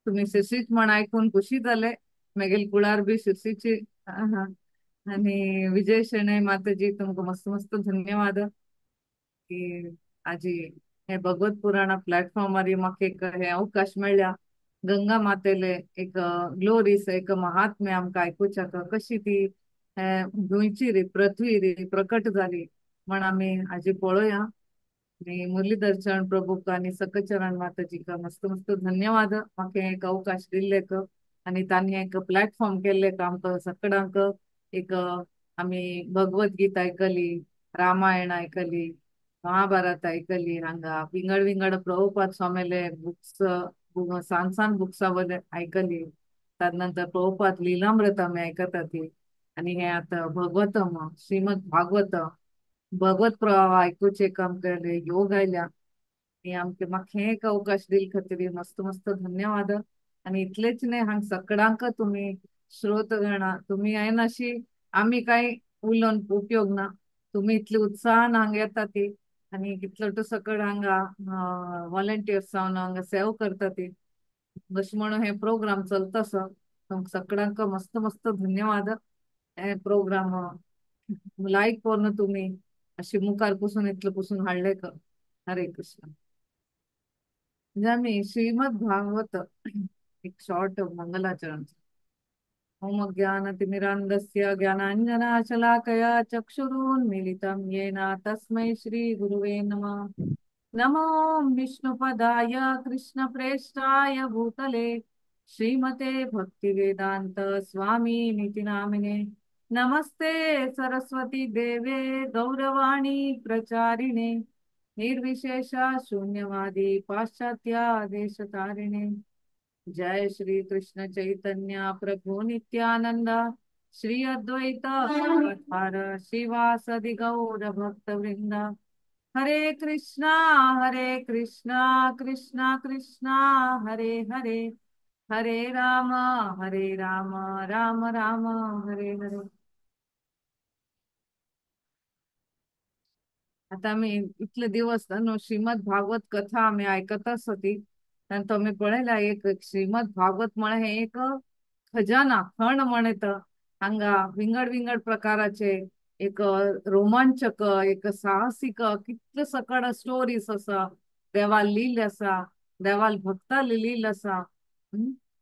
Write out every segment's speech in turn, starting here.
तुम्ही शिर्षीच म्हण ऐकून खुशी झाले. मेगेल कुळार बी शिर्षीची. हा. आणि विजय शेणे माताजी तुमको मस्त मस्त धन्यवाद की आजी हे भगवत पुराणा प्लॅटफॉर्म वरी म्हाका एक हे अवकाश मेळ्ळा. गंगा मातेले एक ग्लोरीस एक महात्म्य आमकां आयकुच्याक कशी ती गोंयची री पृथ्वी री प्रकट जाली म्हण आमी आजी पळोवया. आणि मुरलीधर प्रभूक आणि सकचरण माताजीक मस्त मस्त धन्यवाद म्हाका एक अवकाश दिल्लेक आणि तांणी एक प्लॅटफॉर्म केल्लेक आमकां सगळ्यांक एक आमी भगवत गीता आयकली, रामायण आयकली, महाभारत आयकली. हांगा विंगड विंगड प्रभुपाद स्वामीले बुक्स सांग सांग बुक्सा बद्दल आयकली. त्यानंतर प्रभुपाद लीलामृत आमी आयकता ती. आणि हे आता भगवतम श्रीमद भागवत भगवत प्रवाह आयकुचे आमकां योग आयल्या. आणि आमचे म्हाका हे एक अवकाश दिल खातीर मस्त मस्त धन्यवाद. आणि इतलेच न्ही हांगा सगळ्यांक तुम्ही श्रोतगण तुम्ही अशी आम्ही काही उलोवन उपयोग ना. तुम्ही इतले उत्साहान हांगा येता ती आणि कितलो सकळ हांगा व्हॉलंटियर्स जावन हांगा सेवा करता ती अशें म्हणून हे प्रोग्राम चलतासो. तुमकां सगळ्यांक मस्त मस्त धन्यवाद. हे प्रोग्राम लायक करून तुम्ही अशी मुखार पसून इतले पसून हाडले का. हरे कृष्ण. म्हणजे आम्ही श्रीमद भागवत एक शॉर्ट मंगलाचरण. ओम ज्ञानतिमिरान्धस्य ज्ञानाञ्जनशलाकया चक्षुरुन्मीलितं येन तस्मै श्रीगुरुवे नमः। नमो विष्णुपदाय कृष्णप्रेष्ठाय भूतले श्रीमते भक्तिवेदान्त स्वामी निति नामिने। नमस्ते सरस्वती देवे गौरवाणी प्रचारिणे निर्विशेष शून्यवादी पाश्चात्य देशतारिणे। जय श्री कृष्ण चैतन्य प्रभु नित्यानंद श्री अद्वैत गदाधर श्रीवासदि गौर भक्त वृंद। हरे कृष्णा कृष्णा कृष्णा हरे हरे हरे राम राम राम हरे हरे। आता आम्ही इतले दिवस न्हू श्रीमद भागवत कथा आम्ही ऐकतच होती. आणि तो मी पळयला एक श्रीमद भागवत म्हणे हे एक खजाना खण म्हणत हांगा विंगड विंगड प्रकाराचे एक रोमांचक एक साहसिक कितले सकड स्टोरीज असा देवाल लील असा देवाल भक्ता लील असा।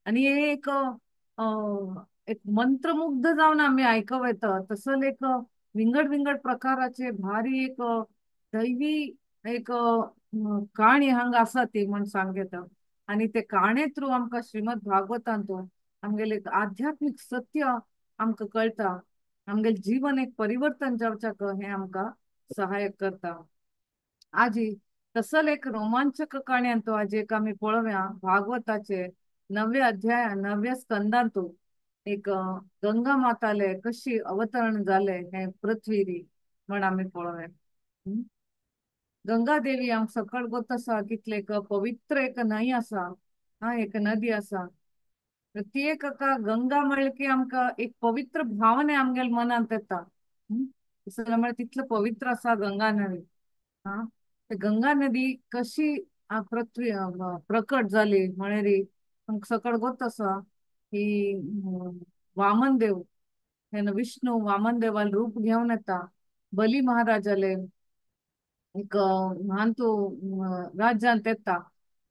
आणि हे एक मंत्रमुग्ध जाऊन आम्ही ऐकव येतं तसं एक विंगड विंगड प्रकाराचे भारी एक दैवी एक काणी हांगा आसा ती म्हण सांगता। आणि ते काणे थ्रू आमकां श्रीमद भागवतांतून आमगेले एक आध्यात्मिक सत्य आमकां कळटा। आमगेले जीवन एक परिवर्तन जावच्याक हे आमकां सहाय्यक करता। आजी तसल एक रोमांचक काणयांतो आज एक आम्ही पळोवया भागवताचे 9वे अध्याय 9व्या स्कंदांतून एक गंगा माताले कशी अवतरण झाले हे पृथ्वीरी म्हण आम्ही पळोवया। गंगा देवी आमक सकळ गोत आसा कितले एक पवित्र एक न्हंय आसा। हा एक नदी आसा ती एक गंगा म्हणले की आमकां एक पवित्र भावने आमगेल मनांत येता। म्हळ्यार तितलं पवित्र आसा गंगा नदी। हा ते गंगा नदी कशी पृथ्वी प्रकट झाली म्हळ्यार आमकां सकळ गोत आसा की वामन देव हेन विष्णू वामन देवाल रूप घेवन येता बली महाराजाले एक ल्हान तू राज्यांत येता।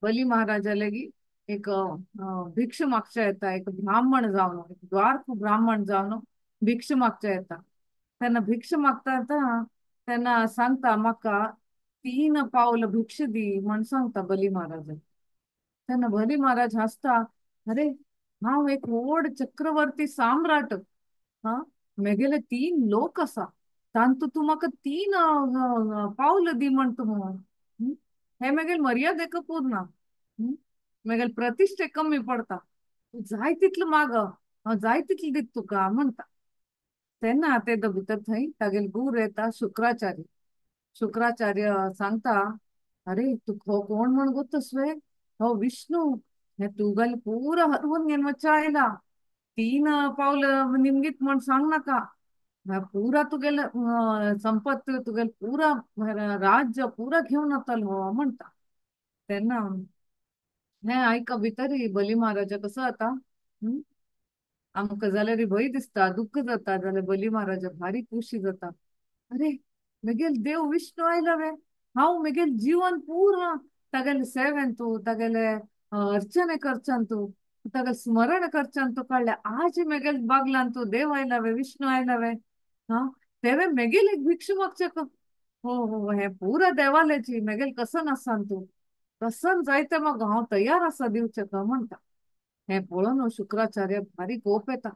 बली महाराजा लेगी एक भिक्ष मागच्या येता एक ब्राह्मण जावन एक द्वारक ब्राह्मण जावन भिक्ष मागच्या येता। तेन्ना भिक्ष मागता तेन्ना सांगता म्हाका 3 पावल भिक्ष दी म्हण सांगता बली महाराज। तेन्ना बली महाराज हसता अरे हांव एक व्हड चक्रवर्ती साम्राट हा मेगेले 3 लोक आसा तांतू तू म्हाका 3 पावल दी म्हण तू हे मेगेल मर्यादेक पूर्ण मेगेल प्रतिष्ठे कमी पडता तू जाय तितलं माग हांव जाय तितलं दित तुका म्हणता। तेन्ना तेदो भितर थंय तागेल गुरू येता शुक्राचार्य। शुक्राचार्य सांगता अरे तू कोण म्हण गोतस वे हो विष्णू हे तुगेल पूरा हरवून घेवन वच्चा आयला 3 पावल निमगीत म्हण सांग नाका पूरा तुगेल संपत्ती तुगेल पूरा राज्य पूरा घेवन वतलो हो म्हणता। तेन्ना हें आयका भितरी बली महाराजा कसो आता. आमकां जाल्यार भंय दिसता, दुःख जाता, जाल्यार बली महाराजा भारी खुशी जाता. अरे, मगेल देव विष्णू आयला वे. हांव मगेल जीवन पूर्ण तागेले सेवेन तू तागेले अर्चने करच्यान तू तागेले स्मरण करच्यान तू काडले. आज मगेल बागलान तू देव आयला वे, विष्णू आयला वे. हा, तेवे मगेल एक भिक्षू मागचे का. हो हो, हे पुरा देवाल्याची मगेल कसन आसान तू. कसन जायते मग हांव तयार आसा दिवचे का म्हणटा. हे पळोवन शुक्राचार्य भारी कोप येता.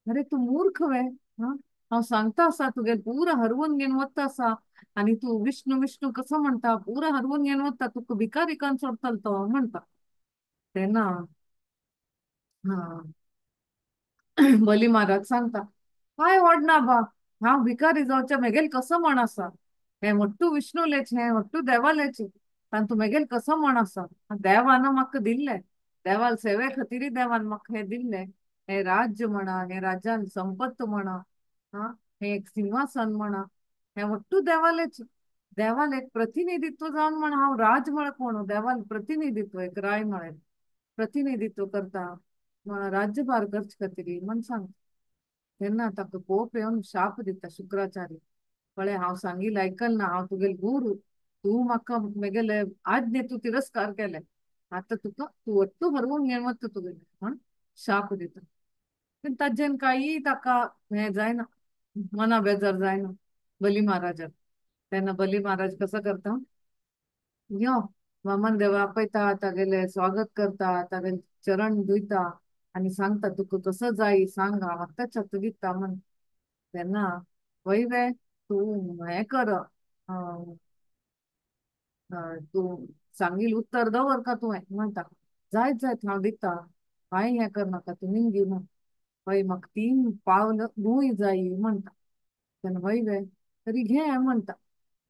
अरे तू मूर्ख वे. हा, हांव सांगता असा तुगे पुरा हरवून घेवन वता असा. आणि तू विष्णू विष्णू कसं म्हणता, पुरा हरवून घेवन वता, तुका भिकारी करून सोडतलो तो म्हणता. तेन्ना हा बली महाराज सांगता, काय ओडना बा. हांव भिकारी जावचे मेगेल कसो म्हण आसा. हे मोठ्ठू विष्णूलेच हे मोठ्ठू देवालेच. पण तू मेगेल कसो म्हण आसा. देवान म्हाका दिल्ले. देवाल सेवे खातीर देवान म्हाका हे दिल्ले. हे राज्य म्हणा, हे राज्यान संपत्त म्हणा, हा, हे एक सिंहासन म्हणा, हे मोठ्ठू देवालेच. देवाल एक प्रतिनिधित्व जावन म्हण हांव राज म्हळ कोण देवाल प्रतिनिधित्व एक राय म्हळें प्रतिनिधित्व करता म्हण राज्यभार करचे खातीर म्हण सांग. तेन्ना ताका कोप येवन शाप दिता शुक्राचार्य. कळ्ळें, हांव सांगिल्लें आयकल ना. हांव तुगेलो गुरू. तूं म्हाका म्हगेले आज्ञे तूं तिरस्कार केले. आतां तुका तूं अट्टू हरवून घेवन वता तुगेले म्हण शाप दिता. पूण ताजेन कांय ताका हें जायना, मना बेजार जायना बली महाराजाक. तेन्ना बली महाराज कसो करता, यो वामन देवा आपयता, तागेले स्वागत करता, तागेले चरण धुयता आणि सांगता तुका कसो जाय सांग, हांव आत्तां छत्र दिता म्हण. तेन्ना वय तूं हें कर, तूं सांगिल्लें उत्तर दवर का तुवें म्हणटा. जायत जायत हांव दिता, कांय हें करनाका तूं निंगी म्हण. हय, म्हाका 3 पावल गुंय जायी म्हणटा. तेन्ना वय तरी घे म्हणटा.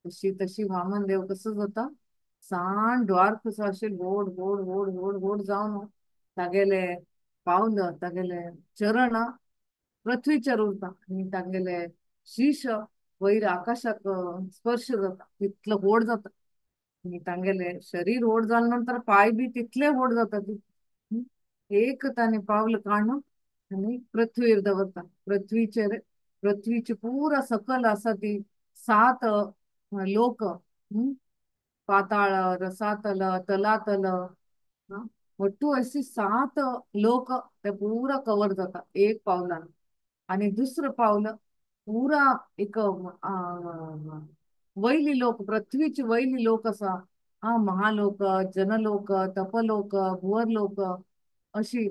तशी तशी वामन देव कसो जाता, सांड द्वार कसो अशें गोड गोड गोड गोड गोड जावन तागेले पावलं तागेले चरण पृथ्वीचेर उरता आनी तागेले शीश वयर आकाशाक स्पर्श जाता तितलो व्हड जाता. आनी तांगेले शरीर व्हड जाले नंतर पाय बी तितले व्हड जाता. हं. एक ताणे पावल काडून आनी पृथ्वीर दवरता. पृथ्वीचे पुरा सकल आसा ती 7 लोक, पाताळ रसातल तलातल, हं, ಒಟ್ಟು अशी 7 लोक ते पुरा कवर जाता एक पावलान. आणि दुसरं पावलं पुरा एक वयली लोक पृथ्वीची वयली लोक असा. महालोक, जनलोक, तपलोक, भुवरलोक अशी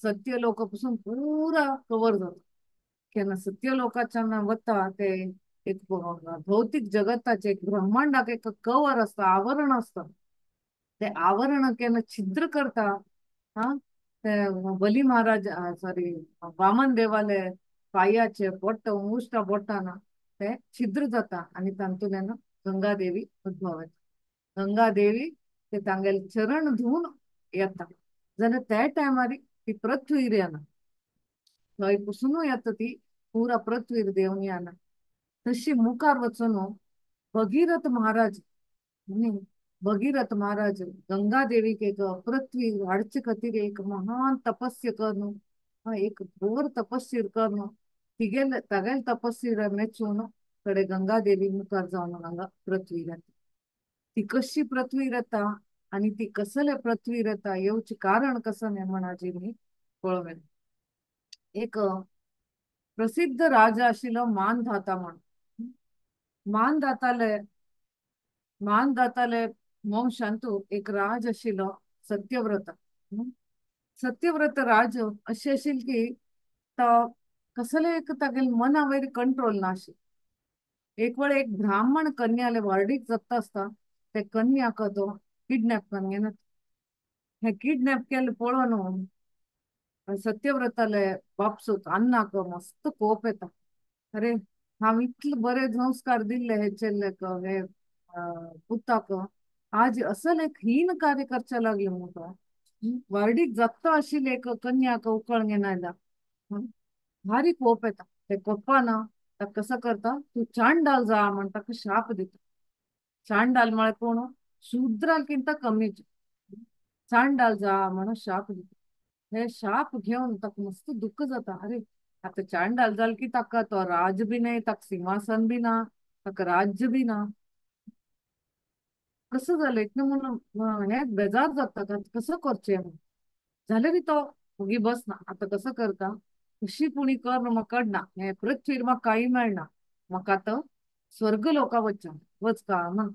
सत्यलोक पासून पुरा कवर जाता. केन्ना सत्यलोकाच्यान वता ते एक भौतिक जगताचे एक ब्रह्मांडाक एक कवर असता, आवरण असता. ते आवरण केन्ना छिद्र करता. हा, ते बली महाराज सॉरी वामन देवाले पायाचे बोट्ट उश्टा बोट्टाना ते छिद्र जाता आणि तांतूल्यान गंगादेवी उद्भव येता. गंगादेवी ते तांगेले चरण धुवन येता. जाल्यार त्या टायमार ती पृथ्वीर येना. थंय पुसून येता ती पुरा पृथ्वीर देंवन येना. तशी मुखार वचून भगीरथ महाराज, हम्म, भगीरथ महाराज गंगा देवीक एक पृथ्वी हाडचे खातीर एक महान तपस्या करून, एक घोर तपस्या करून तिगेल तागेल तपस्या मेचून कडे गंगा देवी मुखार जावन हांगा पृथ्वीर येता. ती कशी पृथ्वीर येता आणि ती कसले पृथ्वीर येता येवचे कारण कसं हें म्हणाजी मी पळोवन. एक प्रसिद्ध राजा आशिल्लो मानधाता म्हण. मानधाताले मानधाताले वंशांतू एक राज आशिल्लो सत्यव्रत. हं. सत्यव्रत राज अशें आशिल्लो की तो कसले एक तागेले मना वयर कंट्रोल नाशिल्लो. एक वेळ एक ब्राह्मण कन्याले वर्डीक जाता आसता ते कन्याक तो किडनॅप करून घेवन वता. हे किडनॅप केले पळोवन सत्यव्रताले बापसूक अन्नाक मस्त कोप येता. अरे, हांव इतले बरे संस्कार दिल्ले हे चेल्लेक हे पुताक, आज असल एक हीन कार्य करचे लागले मग तो. वार्डीक जाता आशिल्ले एक कन्याक उकळून घेवन आयला. हं. भारी कोप येता. ते कोपान ताका कसं करता, तू चांडाल जा म्हण ताका शाप दिता. चांडाल म्हळ्यार कोण, शुद्रालकिंत कमीच. चांडाल जा म्हणून शाप दिता हे शाप घेऊन ताका मस्त दुःख जाता अरे आता चांडाल जाल की ताका तो राज बी नाही ताका सिंहासन बी ना ताका राज्य बी ना कसं झालं इतनं म्हणून हे बेजार जाता का कसं करचें झालं रे तो उगी बस ना आता कसं करता कशी पुणी कर ना म्हाका कळना हे पृथ्वीर म्हाका काही मेळना म्हाका आतां स्वर्ग लोका वचचा वच का म्हण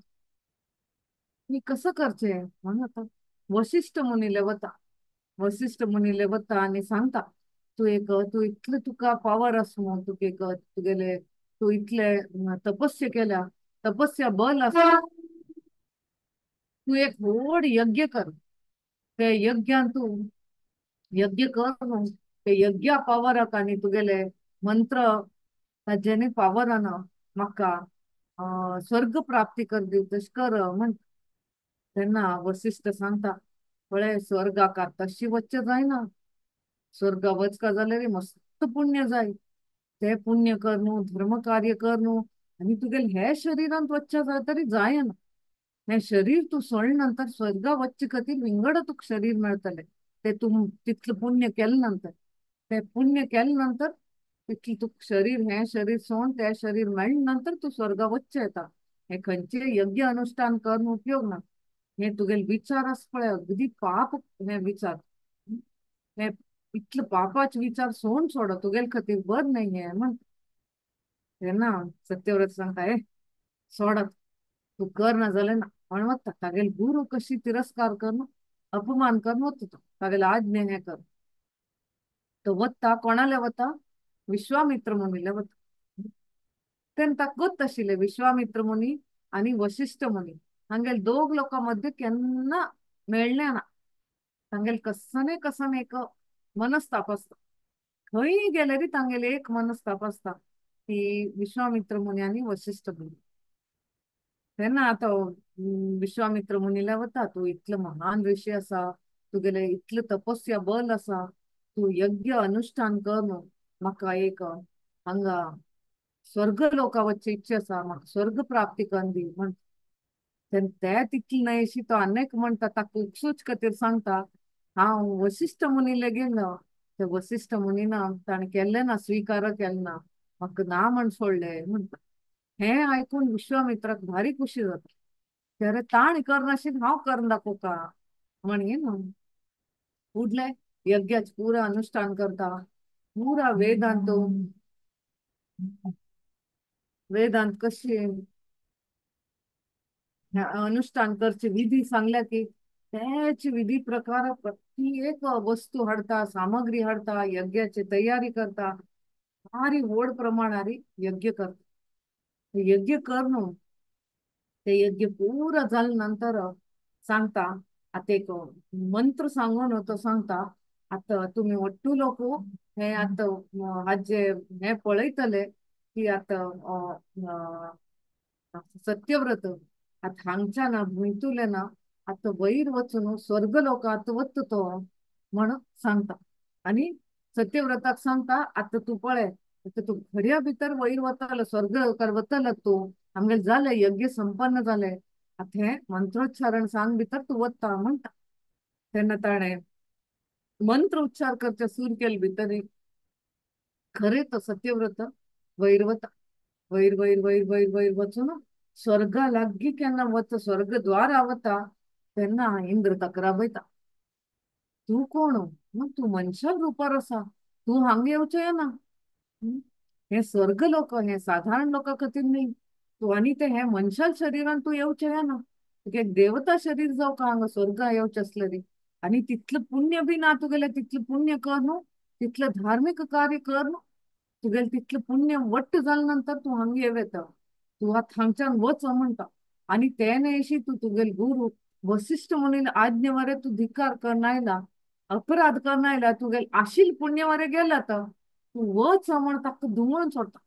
मी कसं करचें म्हणून आता वशिष्ठ मुनीले वता वशिष्ठ मुनीले वता आणि सांगता तू इतलं तुका पावर आसा मग तुगेले तू इतले तपस्या केल्या तपस्या बल आसा तू एक व्हड यज्ञ कर ते यज्ञान तू यज्ञ कर न्हू ते यज्ञा पावराक आनी तुगेले मंत्र ताजेनी पावरान म्हाका स्वर्ग प्राप्ती कर दिव तशें कर म्हण तेन्ना वसिश्ठ सांगता पळय स्वर्गाक आतांशी वच्चें जायना स्वर्गा वचका जाल्यार मस्त पुण्य जाय ते पुण्य कर न्हू धर्म कार्य कर न्हू आनी तुगेले हे शरिरांत वच्चा जाय तरी जायना हे शरीर तू सोडले नंतर स्वर्गा वच्चे खातीर विंगड तुका शरीर मेळटलें ते तू तितलें पुण्य केले नंतर ते पुण्य केले नंतर तितलें तुका शरीर हे शरीर सोड ते शरीर मेळ्ळे नंतर तू स्वर्गा वच्चें येता हे खंयचे यज्ञ अनुष्ठान करून उपयोग ना हे तुगेले विचार आस पळय अगदी पाप हे विचार हे इतले पापाचे विचार सोड तुगेले खातीर बरें नाही हे म्हण तेन्ना सत्यव्रत सांगता हे सोडात तू कर ना जाल्यार ना पण वता तागेले गुरु कशी तिरस्कार करून अपमान करून वता तो तागेले आज्ञा हे कर तो वता कोणाले वता विश्वामित्र मुनीले वता तेन्ना ताका गोत आशिल्लें विश्वामित्र मुनी आनी वशिश्ठ मुनी हांगेले दोग लोकां मध्य केन्ना मेळ्ळें ना तांगेले कसन कसन एक मनस्ताप आसता खंय गेल्यार तांगेले एक मनस्ताप आसता ती विश्वामित्र मुनी आनी वशिश्ठ मुनी तेन्ना आता विश्वामित्र मुनीला वता तू इतलो महान ऋषी असा तुगेले इतलं तपस्या बल असा तू यज्ञ अनुष्ठान कर न्हू म्हाका एक हांगा स्वर्ग लोका वच्चे इच्छा आसा म्हाका स्वर्ग प्राप्ती करून दी म्हण ते तितली न्हयशी तो अनेक म्हणटा ताका उपसूच खातीर सांगता हांव वशिश्ठ मुनीले गेलो ते वशिश्ठ मुनीन ताणें केल्लें ना स्विकार केलें ना म्हाका ना म्हण सोडलें म्हणटा हे ऐकून विश्वामित्राक भारी खुशी जाता त्यारे ताण करनाशिल्लें हांव करून दाखोवता म्हण ना फुडले यज्ञाच पुरा अनुष्ठान करता पुरा वेदांत कशी अनुष्ठान करचे विधी सांगल्या की त्याची विधी प्रकार प्रति एक वस्तू हाडता सामग्री हाडता यज्ञाची तयारी करता भारी व्हड प्रमाणारी यज्ञ करता यज्ञ कर न्हू ते यज्ञ पुरा जाले नंतर सांगता आता एक मंत्र सांगून तो सांगता आता तुम्ही ಒಟ್ಟು लोक हे आता हाजे हे पळयतले की आता सत्यव्रत आता हांगच्यान भुंयतुले ना आता वयर वचून स्वर्ग लोकात वता तो म्हण सांगता आणि सत्यव्रताक सांगता आता तू पळय आता तू घडया भितर वयर वतलो स्वर्ग लोकार वतलो तू आमगेले जाले यज्ञ संपन्न झाले आता हे मंत्रोच्चारण सांग भितर तू वता म्हणटा तेन्ना ताणें मंत्र उच्चार करचे सुरू केले भितर खरे तो सत्यव्रत वयर वता वयर वचून स्वर्गा लागीं केन्ना वता स्वर्ग द्वार वता तेन्ना इंद्र ताका राबयता तू कोण मग तू मनशा रुपार आसा तू हांगा येवचें ना हं? हे स्वर्ग लोक हे साधारण लोकां खातीर न्ही तू आनी ते हे मनशाल शरिरान तू येवचें ना तुका एक देवता शरीर जावं हांगा स्वर्गा येवचें आसलें आनी तितलें पुण्य बी ना तुगेलें तितलें पुण्य कर न्हू तितलें धार्मीक कार्य कर न्हू तुगेलें तितलें पुण्य वट्ट जाले नंतर तू हांगा येता तू आतां हांगच्यान वच म्हणटा आनी ते न्हयशी तू तुगेले गुरु वसिश्ठ मुनीन आज्ञा वरें तू धिक्कार करून आयला अपराध करून आयला तुगेले आशिल्ले पुण्य वरें गेला तू वच म्हण ताका धुंवळून सोडता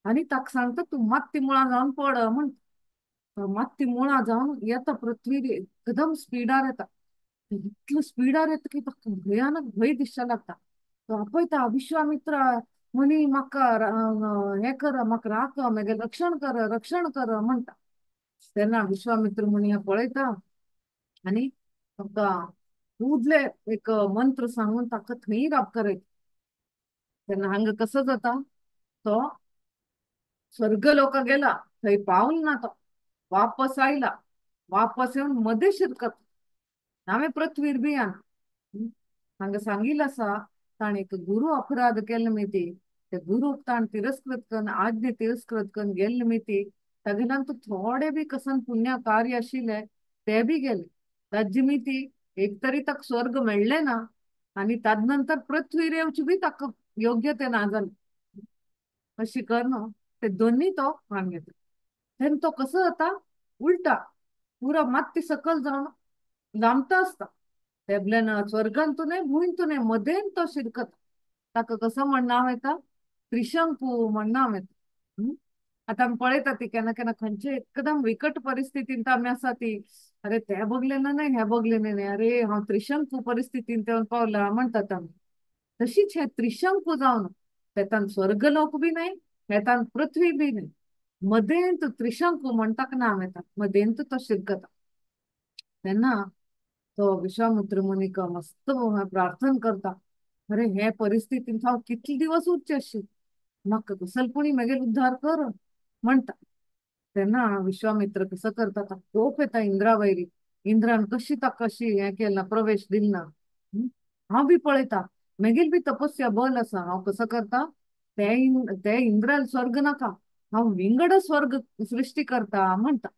आनी ताका सांगता तू मात्ती मुळां जावन पड म्हण मात्ती मुळां जावन येता पृथ्वीर एकदम स्पिडार येता इतलो स्पिडार येता की ताका भयानक भंय दिसचे लागता तो आपयता विश्वामित्र म्हणी म्हाका हे कर म्हाका राख म्हगे रक्षण कर म्हणटा तेन्ना विश्वामित्र मुनी हें पळयता आनी ताका उदले एक मंत्र सांगून ताका थंय राब करायचं. तेन्ना हांगा कसो जाता, तो स्वर्ग लोक गेला, थंय पावल ना तो, वापस आयला, वापस येवन मदे शिरकत हांवें पृथ्वीर बी आना. हांगा सांगिल्लें आसा, ताणें एक गुरु अपराध केले मिती, ते गुरुक ताण तिरस्कृत करून आज्ञा तिरस्कृत करून गेल्ले मिती, तागेल्यान तो थोडे बी कसन पुण्य कार्य आशिल्ले ते बी गेले. ताजे मिती एक तरी ताका स्वर्ग मेळ्ळें ना, आनी ताज नंतर पृथ्वीर येवची बी ताका योग्यते ना जाली. अशी करून ते दोन्ही तो भान घेता. तेन्ना तो कसो जाता, उलटा पुरो माती सकल जावन लांबता असता. तेबल्यान स्वर्गांतू न्हय भुंयतू न्हय मदेन तो शिरकता. ताका कसो म्हण नांव येता, त्रिशंकू म्हण नांव येता. आतां आमी पळयता ती केन्ना केन्ना खंयचे एकदम विकट परिस्थितींत आमी आसा ती, अरे ते बगलें न्हय हे बगलें न्हय, अरे हांव त्रिशंकू परिस्थितींत येवन पावला म्हणटात आमी. तशीच हे त्रिशंकू जावन हेतान स्वर्गलोक बी न्हय, हेतान पृथ्वी बी न्हय, मदेंत त्रिशंकू म्हण ताका नांव येता. मदेंत तो शिरकता. तेन्ना तो विश्वामित्र मुनीक मस्त प्रार्थना करता, अरे हे परिस्थितींत हांव कितले दिवस उरचें आशिल्लें, म्हाका कसलपणी मगेर उद्धार कर म्हणटा. तेन्ना विश्वामित्र कसो करता, ताका कोप येता इंद्रा वयरी. इंद्रान कशी ताका अशी हें केला, प्रवेश दिलना. हांव बी पळयता, मगेर बी तपस्या बल आसा. हांव कसो करता, ते इंद्राल स्वर्ग नाका, हांव विंगड स्वर्ग सृश्टी करता म्हणटा.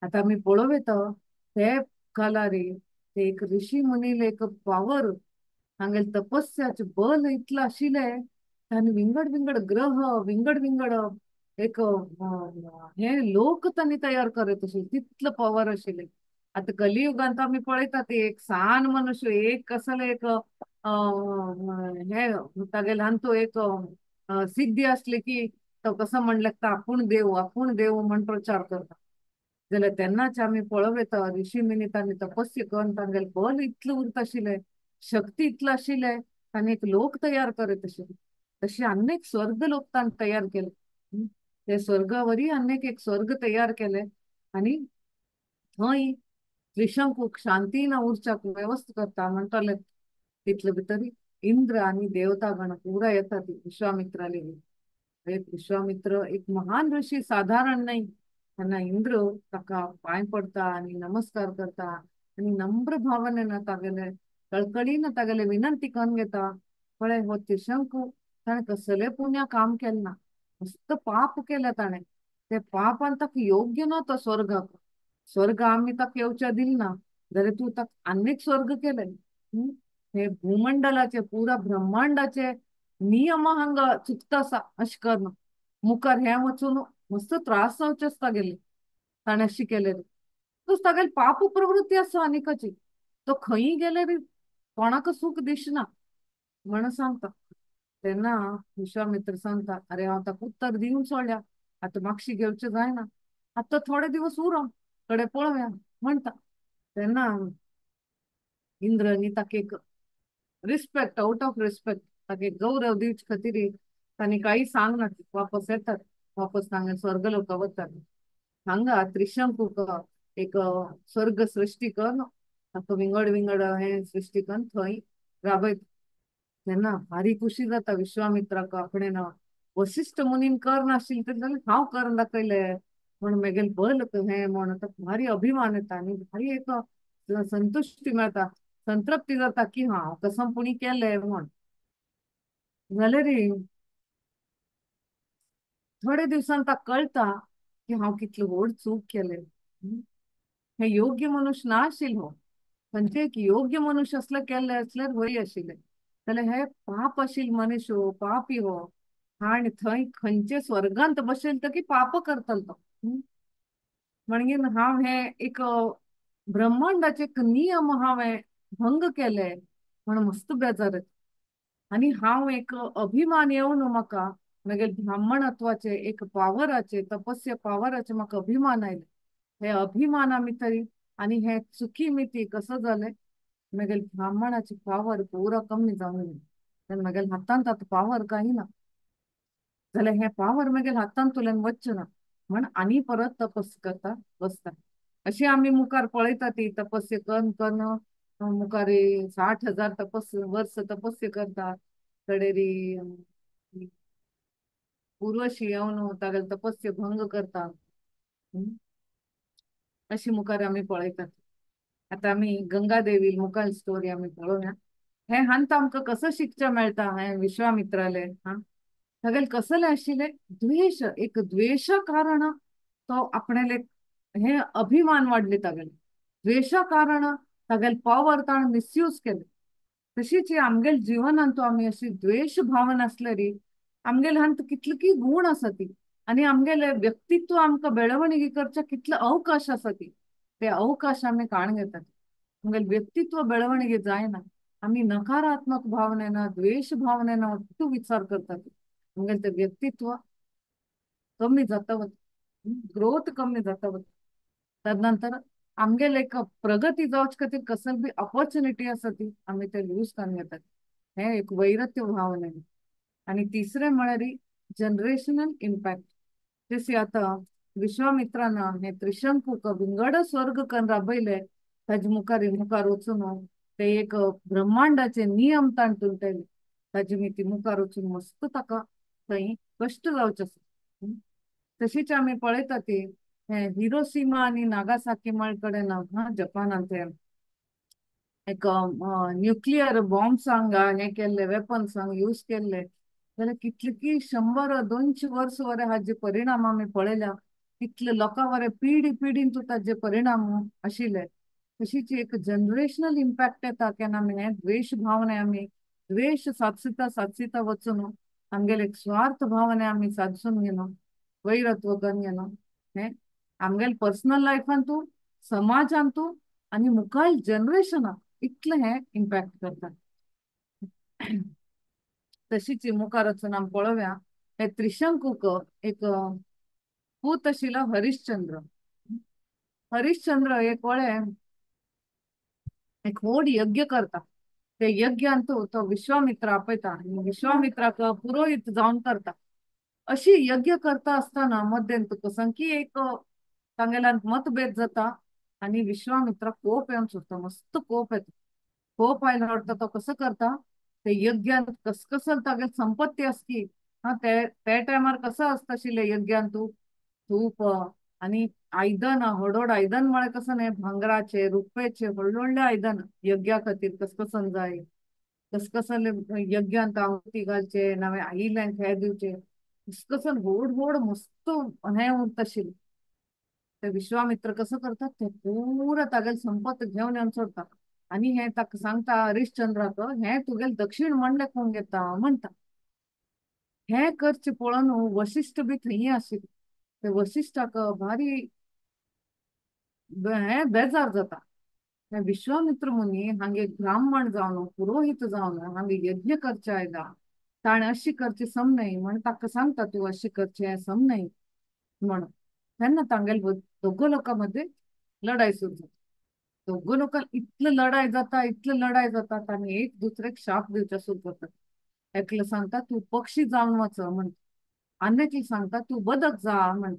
आता आमी पळोव येता, ते कालारी ते एक ऋषी मुनील एक पावर, हांगेल तपस्याचे बल इतलें आशिल्लें, तांणी विंगड विंगड ग्रह, विंगड विंगड एक हे लोक तांणी तयार करत आशिल्ले, तितलो पावर आशिल्ले. आता कलियुगांत आमी पळयता ते एक सान मनुष्य, एक कसले एक हे तागेल्यान तो एक सिद्धी असली की तो कसं म्हणलें, आपूण देव म्हण प्रचार करता. जाल्यार तेन्नाच आमी पळोव येता, ऋषी मुनी तांणी तपस्या करून तांगेलें बल इतलें उरता आशिल्लें, शक्ती इतलो आशिल्लें, तांणी एक लोक तयार करत आशिल्ले. तशें अनेक स्वर्ग लोक तांणी तयार केले. ते स्वर्गावरी अनेक एक स्वर्ग तयार केले, आनी थंय त्रिशंकूक शांतीन उरच्याक वेवस्था करता म्हणटले. तितले भितर इंद्र आनी देवतागण पुरा येता ती विश्वामित्राले. एक विश्वामित्र एक महान ऋषी, साधारण नाही. तेन्ना इंद्र ताका पांय पडता आनी नमस्कार करता, आनी नम्र भावनेन तागेले कळकळीन तागेले विनंती करून घेता. पळय हो त्रिशंकू, ताणें कसले पुण्य काम केलें ना, मस्त पाप केले ताणें. ते पापान ताका योग्य ना तो स्वर्गाक. स्वर्ग आमी ताका येवचें दिलना, जाल्यार तूं ताका आनीक स्वर्ग केले. हे भूमंडलाचे पुरा ब्रह्मांडाचे नियम हांगा चुकता आसा अशें करून मुखार हें वचून मस्त त्रास जावचे आसता गेले ताणें अशी केलें. तूं तागेली पाप प्रवृत्ती आसा आनिकाची, तो खंय गेल्यार कोणाक सूख दिसना म्हणून सांगता. तेन्ना विश्वामित्र सांगता, अरे हांव ताका उत्तर दिवन सोडल्या, आतां मागशी घेवचें जायना, आतां थोडे दिवस उरो कडे पळोवया म्हणटा. तेन्ना इंद्रानी ताका एक रिस्पेक्ट, आउट ऑफ रिस्पेक्ट ताका एक गौरव दिवचे खातीर तांणी काही सांगना, वापस येतात. वापस तांगे स्वर्गलोका वतात. हांगा त्रिशंकूक एक स्वर्ग सृश्टी करून ताका विंगड विंगड हे सृश्टी करून थंय राबयता. तेन्ना भारी खुशी जाता विश्वामित्राक. आपणेन वशिश्ठ मुनीन कर नाशिल्लें तरी जाल्यार हांव करून दाखयलें म्हण मगेल बल हें म्हण ताका भारी अभिमान येता आनी भारी एक संतुष्टी मेळटा, संतृप्ती जाता की हांव कसमपणी केलें म्हण. जाल्यार थोडे दिवसान ताका कळटा की हांव कितली व्हड चूक केलें. हे योग्य मनुष्य ना आशिल्लो. खंयचे एक योग्य मनुष्य असले केल्ले असल्यार बरी आशिल्लें. जाल्यार हे पाप आशिल्लो मनुष्य हो, पापी हो, आनी थंय खंयचे स्वर्गांत बसयतकी पाप करतलो तो. म्हणगीर हांव हे एक ब्रह्मांडाचे एक नियम हांवें भंग केले म्हण मस्त बेजार येता. आनी हांव एक अभिमान येवन म्हाका मगेर ब्राह्मणत्वाचे एक पावराचे, तपस्या पावराचे म्हाका अभिमान आयले. हे अभिमाना भितर आनी हे चुकी मिती कसो जालें, मगेल ब्राह्मणाची पावर पुरा कमी जावन गेली. तेन्ना मगेल हातांत आतां पावर काही ना, जाल्यार हे पावर मगेल हातांतल्यान वचचे ना म्हण आनी परत तपस करता बसता. अशी आमी मुखार पळयता ती तपस्या करून करून मुखारी 60,000 वर्ष तपस्या करता कडेरी उर्वशी येवन तागेले तपस्या भंग करता. हं? अशी मुखार आम्ही पळयतात. आता आम्ही गंगादेवी मुखाल स्टोरी आम्ही पळोवया. हे हांत आमकां कसं शिकचे मेळटा हे विश्वामित्राले हा तागेले कसले आशिल्ले द्वेष एक द्वेषा कारण तो आपणेले हे अभिमान वाडले तागेले द्वेषा कारण तागेले पावर ताण मिसयूज केले. तशीच ही आमगेल जिवनांतू आम्ही अशी द्वेष भावना असलेली आमगेले हांत कितली की गुण आसा ती आणि आमगेले व्यक्तित्व आमकां बेळवणी करचे कितले अवकाश आसा ती ते अवकाश आम्ही काण घेतात. आमगेले व्यक्तित्व बेळवणीगे जायना आम्ही नकारात्मक भावनेनं द्वेष भावनेनं ಒಟ್ಟು विचार करतात. आमगेले ते व्यक्तित्व कमी जाता वता ग्रोथ कमी जाता वता. तदनंतर आमगेले एक प्रगती जावचे खातीर कसली बी अपॉर्च्युनिटी आसा ती आम्ही ते लूज करून घेतात. हे एक वैरत्य भावनेन. आणि तिसरे म्हळ्यार जनरेशनल इम्पॅक्ट जसे आता विश्वामित्रानं हे त्रिशंकूक विंगड स्वर्ग करून राबयले ताजे मुखार वचून ते एक ब्रह्मांडाचे नियम ताण तुटले ताजे मी ती मुखार वचून मस्त ताका थंय कष्ट जावचे आसा. तशीच आम्ही पळयता ती हे हिरोशिमा आणि नागासाकी मळ कडेन हा जपानांत ते एक न्यूक्लियर बॉम्ब हे केले वेपन्स यूज केले जाल्यार कितले की 100-200 वर्ष वरे हाजे परिणाम आम्ही पळयल्या. कितले लोकां वरे पिढी पिढीन तू ताजे परिणाम आशिल्ले. तशीच एक जनरेशनल इम्पॅक्ट येता केन्ना आमी हे द्वेष भावने आमी द्वेष साधसिता वचून आमगेले एक स्वार्थ भावने आमी साधसून घेनो वैरत्व करून घेनो हे आमगेले पर्सनल लायफांतू समाजांतू आणि मुखाल जनरेशनाक इतले हे इम्पॅक्ट करता. तशीच मुखार वचून आमी पळोवया हे त्रिशंकूक एक पूत आशिल्लो हरिश्चंद्र. हरिश्चंद्र एक वळे एक व्हड यज्ञ करता. ते यज्ञांतू तो विश्वामित्र आपयता आणि विश्वामित्राक पुरोहित जावन करता. अशी यज्ञ करता असताना मध्येन तुका सांग की एक तांगेल्यान मतभेद जाता आणि विश्वामित्र कोप येवन सुटता मस्त कोप येता. कोप आयला वाटता तो कसं करता ते यज्ञांत कसकसल तागेली संपत्ती असती हा ते टायमार कसं असता आशिल्ले यज्ञांतू धूप आणि आयदन व्हड आयदन म्हळ्यार कसं न्ही भांगराचे रुपेचे व्हडले आयदन यज्ञा खातीर कसकसन जाय कसकसल यज्ञांत आहुती घालचे नवे आईल्यांक हे दिवचे कसकसन व्हड मस्त हे उरता आशिल्ले. ते विश्वामित्र कसं करतात ते पुरा तागेले संपत घेवन येवन सोडता आणि हे ताका सांगता हरिश्चंद्राक हे तुगेले दक्षिण म्हणले कोण घेता म्हणटा. हे करचे पळोवन वशिष्ठ बी थंय आशिल्ले. ते वशिष्ठाक भारी हे बेजार जाता. हे विश्वामित्र मुनी हांगे ब्राह्मण जावन पुरोहित जावन हांगे यज्ञ करचे आयला ताणे अशी करची सम न्हय म्हण ताका सांगता तू अशी करचे सम न्हय म्हणून तेन्ना तांगेले दोगो लोकां मध्ये लढाई सुरू जाता. दोगो लोकांक इतले लढाई जाता तांणी एक दुसरेक शाप दिवचे सुरू करतात. एकलो सांगता तू पक्षी जावन वच म्हण आनी एकलो सांगता तू बदक जा म्हण.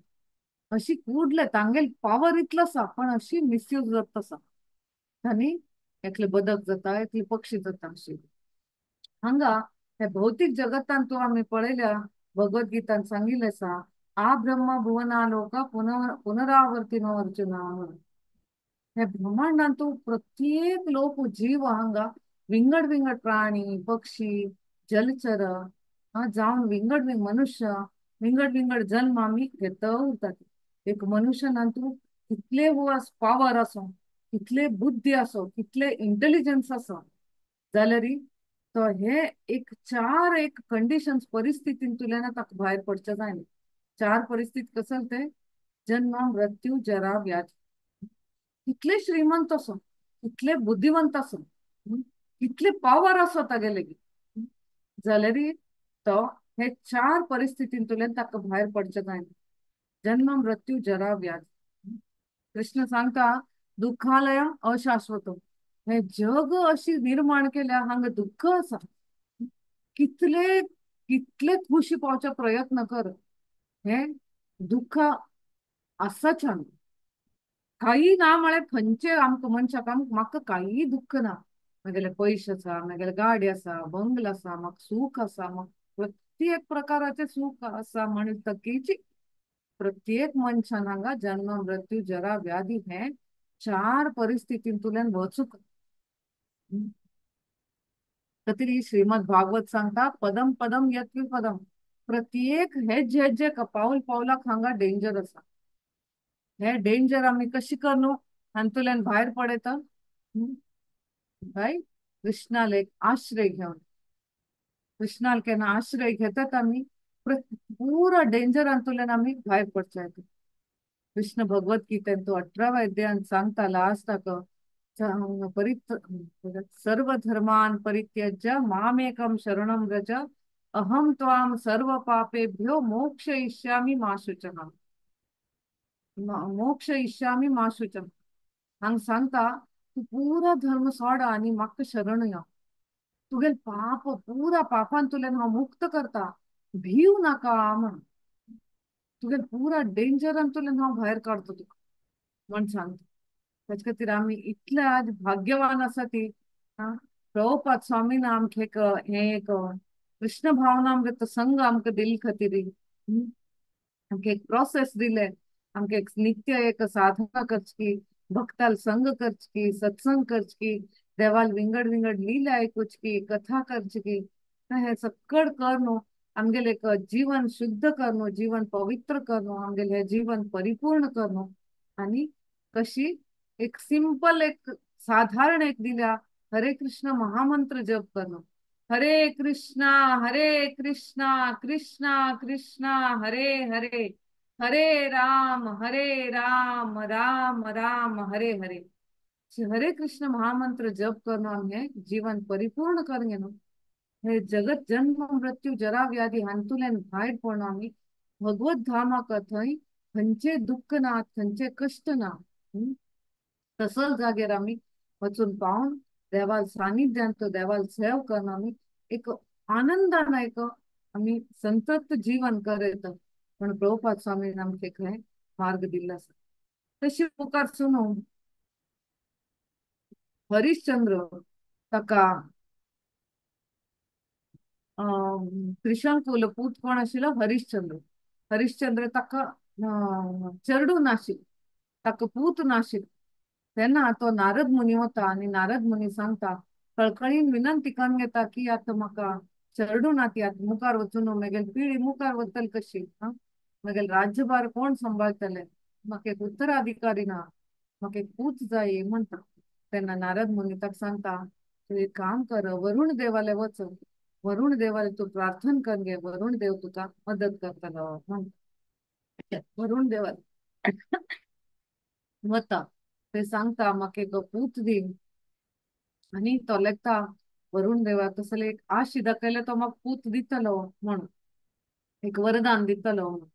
अशी कुडले तांगेली पावर इतलो आसा पण अशी मिसयूज जाता आसा. तांणी एकले बदक जाता एकले पक्षी जाता अशी. हांगा हे भौतिक जगतांत तू आम्ही पळयल्या भगवद्गीतान सांगिल्लें आसा आ ब्रह्म भुवना लोका पुनरावर्तिनो अर्जुना म्हणून. हे ब्रह्मांडांतू प्रत्येक लोक जीव हांगा विंगड विंगड प्राणी पक्षी जलचर जावन विंगड मनुष्य विंगड विंगड जन्म आम्ही घेत उरतात. एक मनुष्यानंतू कितले पावर असो कितले बुद्धी असो कितले इंटेलिजन्स असो जाल्यार तो हे एक कंडिशन्स परिस्थितीन तुल्यान ताका भायर पडचे जायना. 4 परिस्थिती कसं ते जन्म मृत्यू जरा व्याधी. कितले श्रीमंत असो कितले बुद्धिवंत असो कितले पावर असो तागेले जाल्यार तो हे 4 परिस्थितींतल्यान ताका भायर पडचे जायना. जन्म मृत्यू जरा व्याधी. कृष्ण सांगता दुःखालयम अशाश्वत. हे जग अशी निर्माण केल्या हांगा दुःख आसा कितले कितले खुशी पावचे प्रयत्न कर हे दुःख आसाच हांगा काही ना म्हळे खंयचे आमकां मनशाक म्हाका काही दुःख ना. म्हगेले पयशे आसा, म्हगेले गाडी आसा, बंगलो आसा, म्हाका सूख आसा, म्हाका प्रत्येक प्रकाराचे सूख आसा म्हणटकीच प्रत्येक मनशान हांगा जन्म मृत्यू जरा व्याधी हे चार परिस्थितींतल्यान वचूक. तरी श्रीमद भागवत सांगता पदम पदम यत्वी पदम. प्रत्येक हेज हेजे पाऊल पावलाक हांगा डेंजर आसा. हे डेंजर आम्ही कशी करू हातूंतल्यान भायर पडयता. भाई कृष्णाल एक आश्रय घेवन कृष्णाल केन्ना आश्रय घेतात आम्ही पुरा डेंजर हातूंतल्यान आम्ही भायर पडचे. कृष्ण भगवद्गीतेन तो 18व्या अध्यायान सांगता लास्टाक सर्व धर्मान परित्यज्य मामेकं शरणं व्रज अहम त्वाम सर्व पापेभ्यो मोक्षयिष्यामि मा शुचः. मोक्ष इष्यामी मा शुचः हांग सांगता तू पुरा धर्म सोडा आणि म्हाका शरण या. तुगेल पाप पुरा पापांतुल्यान हांव मुक्त करता. भिव नाका म्हण. तुगेल पुरा डेंजरांतुल्यान हांव भायर काडतो तुका म्हण सांगता. त्याच खातीर आमी इतले आज भाग्यवान आसा ती. हा प्रभुपाद स्वामीन आमकां एक कृष्ण भावनामृत संघ आमकां दिले खातीर आमकां एक प्रोसेस दिले. आमकां एक नित्य एक साधना करची, भक्ताल संग करची, सत्संग करची, देवाल विंगड विंगड लीला ऐकूची, कथा करची. हे सकड कर न्हू आमगेले एक जीवन शुद्ध कर न्हू, जीवन पवित्र कर न्हू, आमगेले हे जीवन परिपूर्ण कर न्हू. आणि कशी एक सिंपल एक साधारण एक दिल्या हरे कृष्ण महामंत्र जप कर न्हू. हरे कृष्णा कृष्णा कृष्णा हरे हरे हरे राम राम राम हरे हरे. हरे कृष्ण महामंत्र जप करून आम्ही जीवन परिपूर्ण करून न्हू. हे जगत जन्म मृत्यू जरा व्याधी हांतुल्यान भायर पडून आम्ही भगवत धामाक थंय खंयचे दुःख ना, खंयचे कष्ट ना. तसल जागेर आम्ही वचून पावून देवाल सानिध्यान तो देवाल सेव करून आम्ही एक आनंदान एक आम्ही संतत जीवन करत. पण प्रभुपाद स्वामीन आमचे खंय मार्ग दिला आसा. तशी मुखार सुनो हरिश्चंद्र ताका त्रिशंकूल पूत कोण आशिल्लो हरिश्चंद्र. हरिश्चंद्र ताका चेडूं नाशिल्लो, ताका पूत नाशिल्लो. तेन्ना तो नारद मुनी वता आणि नारद मुनी सांगता कळकळीन विनंती करून घेता की आता म्हाका चेडूं ना ती आता मुखार वचून म्हगेली पिढी मुखार वतली कशी. म्हगेले राज्यभार कोण सांबाळटले. म्हाका एक उत्तराधिकारी ना, म्हाका एक पूत जाय म्हणटा. तेन्ना नारद मुनी ताका सांगता तू एक काम कर वरुण देवाले वच. वरुण देवाले तू प्रार्थना कर घे, वरुण देव तुका मदत करतलो म्हणटा. वरुण देवाले वता ते सांगता म्हाका एक पूत दी. आणि तो लेखता वरुण देवा तसले एक आशी दाखयले तो म्हाका पूत दितलो म्हणून एक वरदान दितलो म्हणून.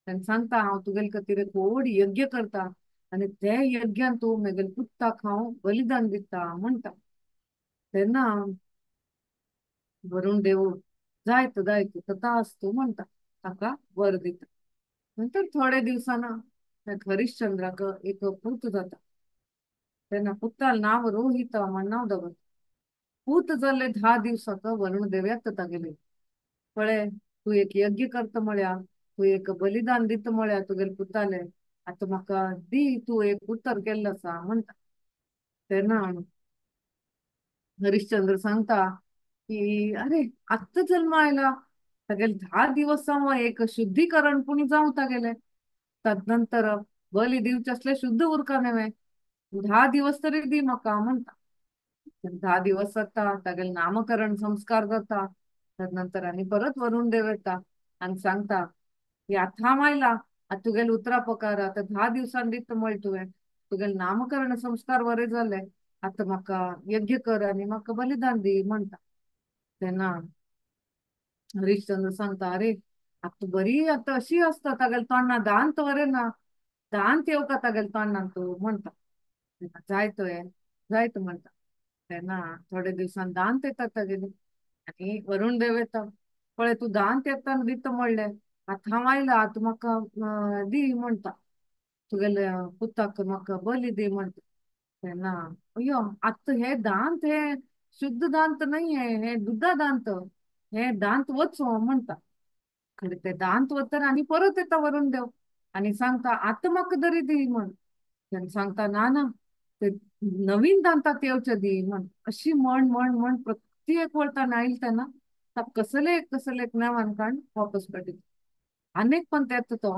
तेन्ना सांगता हांव तुगेले खातीर एक व्हड यज्ञ करता आणि ते यज्ञान तूं म्हगेल्या पुताक हांव बलिदान दिता म्हणटा. तेन्ना वरुण देव जायत जायत तथास्तु म्हणटा ताका वर दिता. नंतर थोडे दिवसांना हरिश्चंद्राक एक पूत जाता. तेन्ना पुताल नाव रोहित म्हण नाव दवरता. पूत जाल्ले 10 दिवसाक वरुण देव येता तागेली. पळय तू एक यज्ञ करता म्हळ्या, तू एक बलिदान दिता म्हळ्या तुगेले पुताले. आता म्हाका दी तू एक उतर केल्लो आसा म्हणटा. तेन्ना हरिश्चंद्र सांगता की अरे आत्ता जल्म आयला. तागेले 10 दिवस जावं एक शुद्धीकरण पुणी जावं तागेले. तदनंतर बली दिवचे असले शुद्ध उरका नव्हे. 10 दिवस तरी दी म्हाका म्हणटा. 10 दिवस जाता तागेले नामकरण संस्कार जाता. तदनंतर आणि परत वरुण देव येता आणि सांगता की आता हांव आयला. आता तुगेले उतरा पकार आता 10 दिवसान दिता म्हळ्या तुवें. तुगेले नामकरण संस्कार बरे जाले. आता म्हाका यज्ञ कर आणि म्हाका बलिदान दी म्हणटा. तेन्ना हरिश्चंद्र सांगता अरे आता बरी आता अशी असता तागेले तोंडां दांत वरे ना. दांत येवका तागेले तोंडान तू म्हणटा. जायत हे जायत म्हणटा. तेन्ना थोडे दिवसान दांत येता तागेली आणि वरुण देव येता. पळय तू दांत येताना दिता म्हणले आता हांव आयला आता म्हाका दी म्हणटा. तुगेले पुताक म्हाका बली दी म्हणटा तेन्ना अय्यो आत्ता हे दांत हे शुद्ध दांत नाही हे दुधा दांत हे दांत वचो म्हणटा खरे ते दांत वतर आणि परत येता वरून देव आणि सांगता आत्ता म्हाका तरी दी म्हण तेन्ना सांगता ना ना ते नवीन दांतात येवचे दी म्हण अशी म्हण प्रत्येक वळतान आयली तेन्ना कसले एक नेवान काण वापस पेटीत अनेक पण तेत तो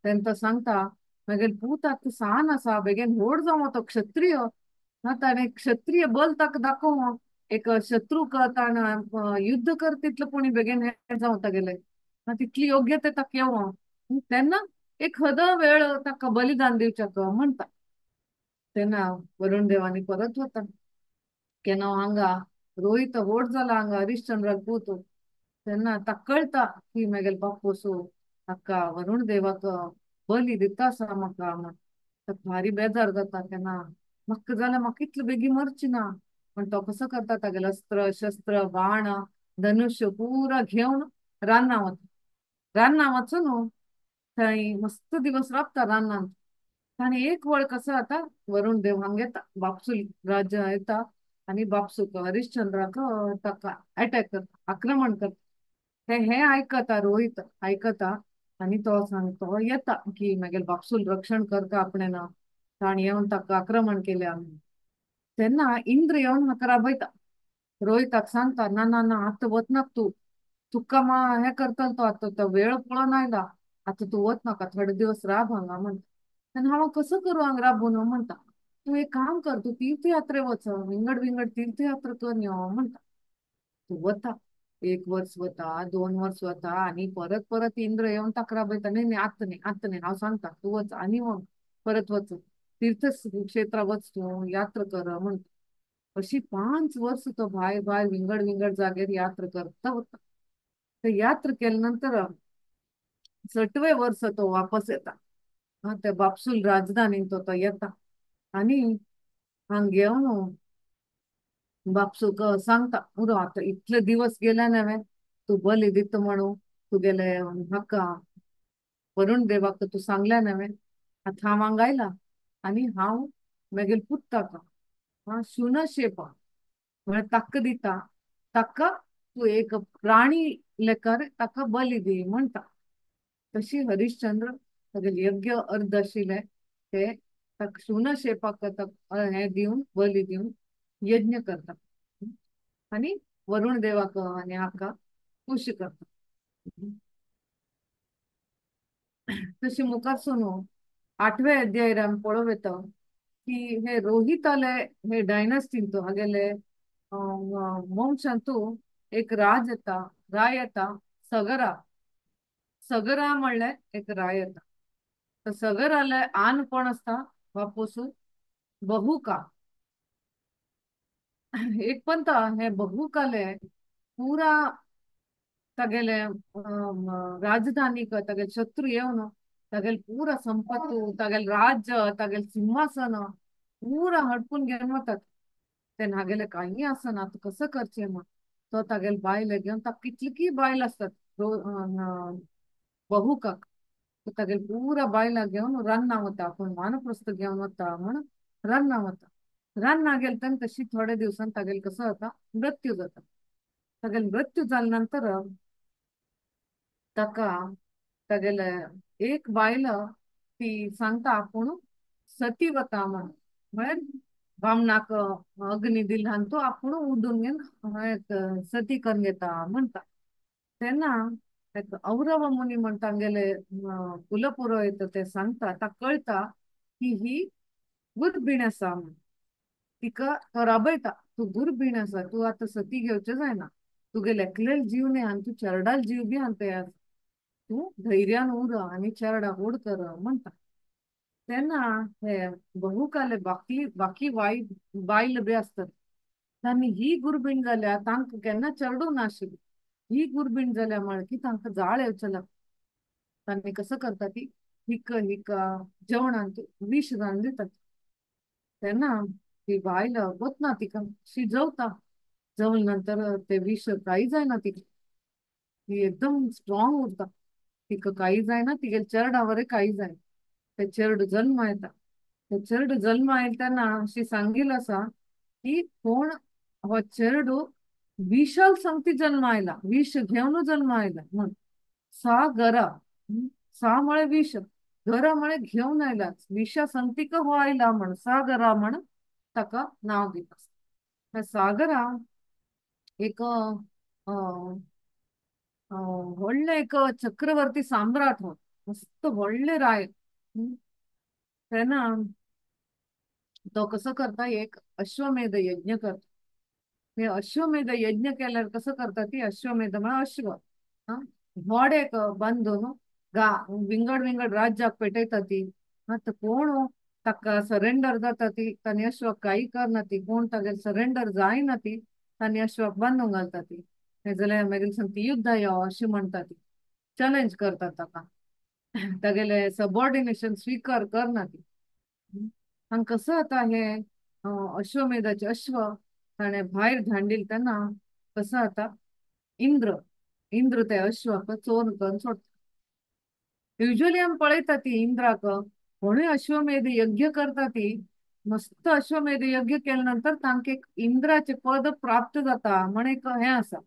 तेंत सांगता मागीर पूत आतां सान आसा बेगीन व्हड जावं तो क्षत्रिय ना ताणें क्षत्रिय बल ताका दाखोवं एक शत्रूक ताण युद्ध कर तितलें कोणी बेगीन हे जावं तागेलें ना तितली योग्य ते ताका येवं तेन्ना एक हद वेळ ताका बलिदान दिवच्याक म्हणटा तेन्ना वरुण देवानी परत वता केन्ना हांगा रोहित व्हड जाला हांगा हरिश्चंद्राक पूत तेन्ना ताका कळटा की म्हगेलो बापूसू हाका वरुण देवाक बली दिता आसा म्हाका म्हण ताका भारी बेजार जाता तेन्ना म्हाका जाल्यार म्हाका इतलें बेगीन मरची ना पण तो कसो करता तागेलो अस्त्र शस्त्र बाण धनुष्य पुरा घेवन रानां वता रानां वचून थंय मस्त दिवस राबता रानांत आणि एक वळ कसो जाता वरुण देव हांगा येता बापसूल राज्य येता आणि बापसूक हरिश्चंद्राक ताका अटॅक करता आक्रमण करता हे आयकता रोहित आयकता आणि तो सांगतो येता की मागेल बापसूल रक्षण करता आपणे ना ताण येवन ताका आक्रमण केल्या तेन्ना इंद्र येवन म्हाका राबयता रोहिताक सांगता ना ना ना आतां वचनाक तू तुका हे करतलो तो आतां तो वेळ पळोवन आयला आतां तू वचनाका थोडे दिवस राब हांगा म्हणटा आनी हांव कसो करूं हांगा राबून म्हणटा तू एक काम कर तू तीर्थयात्रे वच विंगड विंगड तीर्थयात्रा करून यो म्हणटा तू वता एक वर्स वता 2 वर्स वता आणि परत परत इंद्र येवन ताका राबयता नाही नाही आत्ता नाही हांव सांगता तू वच आनी मग परत वच तीर्थक्षेत्रा वच तू यात्रा कर म्हणटा अशी 5 वर्स तो भायर भायर विंगड विंगड जागेर यात्रा करता वता ते यात्रा केल्या नंतर 6वें वर्स तो वापस येता ते बापसूल राजधानीन तो येता आणि हांगा येवन बापसूक सांगता उरो आता इतले दिवस गेले नव्हे तू बली दिता म्हणू तुगेले हाका वरुण देवाक तू सांगल्या नव्हे आता हांव हांगा आयला आणि हांव मागीर पुत्ताक शुनशेपा म्हळ्यार ताका दिता ताका तू एक प्राणी लेकर ताका बली दी म्हणटा तशी हरिश्चंद्र तागेले यज्ञ अर्ध आशिल्ले ते ताका शुनशेपाक हे दिवन बली दिवन यज्ञ करता आणि वरुण देवाक आणि हाका खुश करता तशी मुखार सुनू 8व्या अध्यायर आमी पळोव येता की हे रोहिताले हे डायनास्टीन तो हागेले वंशांतू एक राज येता राय येता सगरा सगरा म्हणल्यार एक राय येता तर सगराले आन कोण असता बापूसू बहुका एक पंत हे बहुकाले पुरा तागेले राजधानी तागेले शत्रु येवन तागेले पुरा संपत्तू तागेले राज्य तागेले सिंहासन पुरा हडपून घेवन वतात ते नागेले काही आसना आता कसं करचे मग तो तागेले बायल घेवन ताका कितली बायल असतात बहुकाक तागेले पुरा बायलां घेवन रान्ना वता कोण वानप्रस्थ घेवन वता म्हण रान्ना वता रान्ना गेल तेन्ना तशी थोड्या दिवसान तागेले कसो जाता मृत्यू जाता तागेले मृत्यू जाले नंतर ताका तागेले एक बायल ती सांगता आपूण सती वता म्हण म्हळ्यार बामणाक अग्नी दिला आनी तो आपूण उडून घेवन सती करून घेता म्हणटा तेन्ना एक औरव मुनी म्हण तांगेले कुलपुरोहित ते सांगता ताका कळटा की ही गुरबीण आसा म्हण तिका तो राबयता तू गुरबीण आसा तू आतां सती घेवचें जायना तुगेले एकलेल जीव न्ही आनी तू चेरडाल जीव बी आनी तयार तू धैर्यान उर आनी चेरडाक उड कर म्हणटा तेन्ना हे बहुकाले बाकी बाकी बायल बी असतात तांणी ही गुरबीण जाल्यार तांकां केन्ना चेरडू नाशिल्ली ही गुरबीण जाल्या म्हण की तांकां जाळ येवचें लागता तांणी कसं करता ती हिका जेवणान विष घालून दितात तेन्ना ती बायल वतना तिका शिजवता जवळ नंतर ते विष काही जायना तिका ती एकदम स्ट्रॉंग उरता तिका काही जायना तिगे चेरडावरे काही जायना ते चेडूं जल्मा येता. ते चेडूं जल्मा येतना अशी सांगील असा की कोण हो चेडूं विशाल संगती जल्मा आयला, विष घेऊन जल्मा आयला म्हण. सा घरा, सा म्हळे विष, घरा म्हळे घेऊन आयला, विषा संगतीक हो आयला म्हण सागरा म्हण ताका नाव दिता. सागरा एक व्हडले एक चक्रवर्ती सम्राट हो, मस्त व्हडले राय. तेन्ना तो कसो करता, एक अश्वमेध यज्ञ करता. हे अश्वमेध यज्ञ केल्यार कसं करता ती, अश्वमेध म्हळ्यार अश्व, हा, घोड्याक बांदून गा विंगड विंगड राज्याक पेटयता ती. आता कोण ताका सरेंडर जाता ती तांणी अश्वाक काही करना ती, कोण तागेर सरेंडर जायना ती तांणी अश्वाक बांदूंक घालता ती. हे जाल्यार मागीर सांगती युद्ध यो अशी म्हणटा ती, चॅलेंज करता ताका. तागेले सबऑर्डिनेशन स्वीकार करना ती. हांगा कसं आता हे अश्वमेधाचे अश्व ताणे भायर धांडिल तेन्ना कसं आता इंद्र इंद्र ते अश्वाक चोर करून सोडता. युजली आमी पळयता ती इंद्राक कोणूय अश्वमेध यज्ञ करता ती, मस्त अश्वमेध यज्ञ केल्या नंतर तांकां एक इंद्राचे पद प्राप्त जाता म्हण एक हें आसा.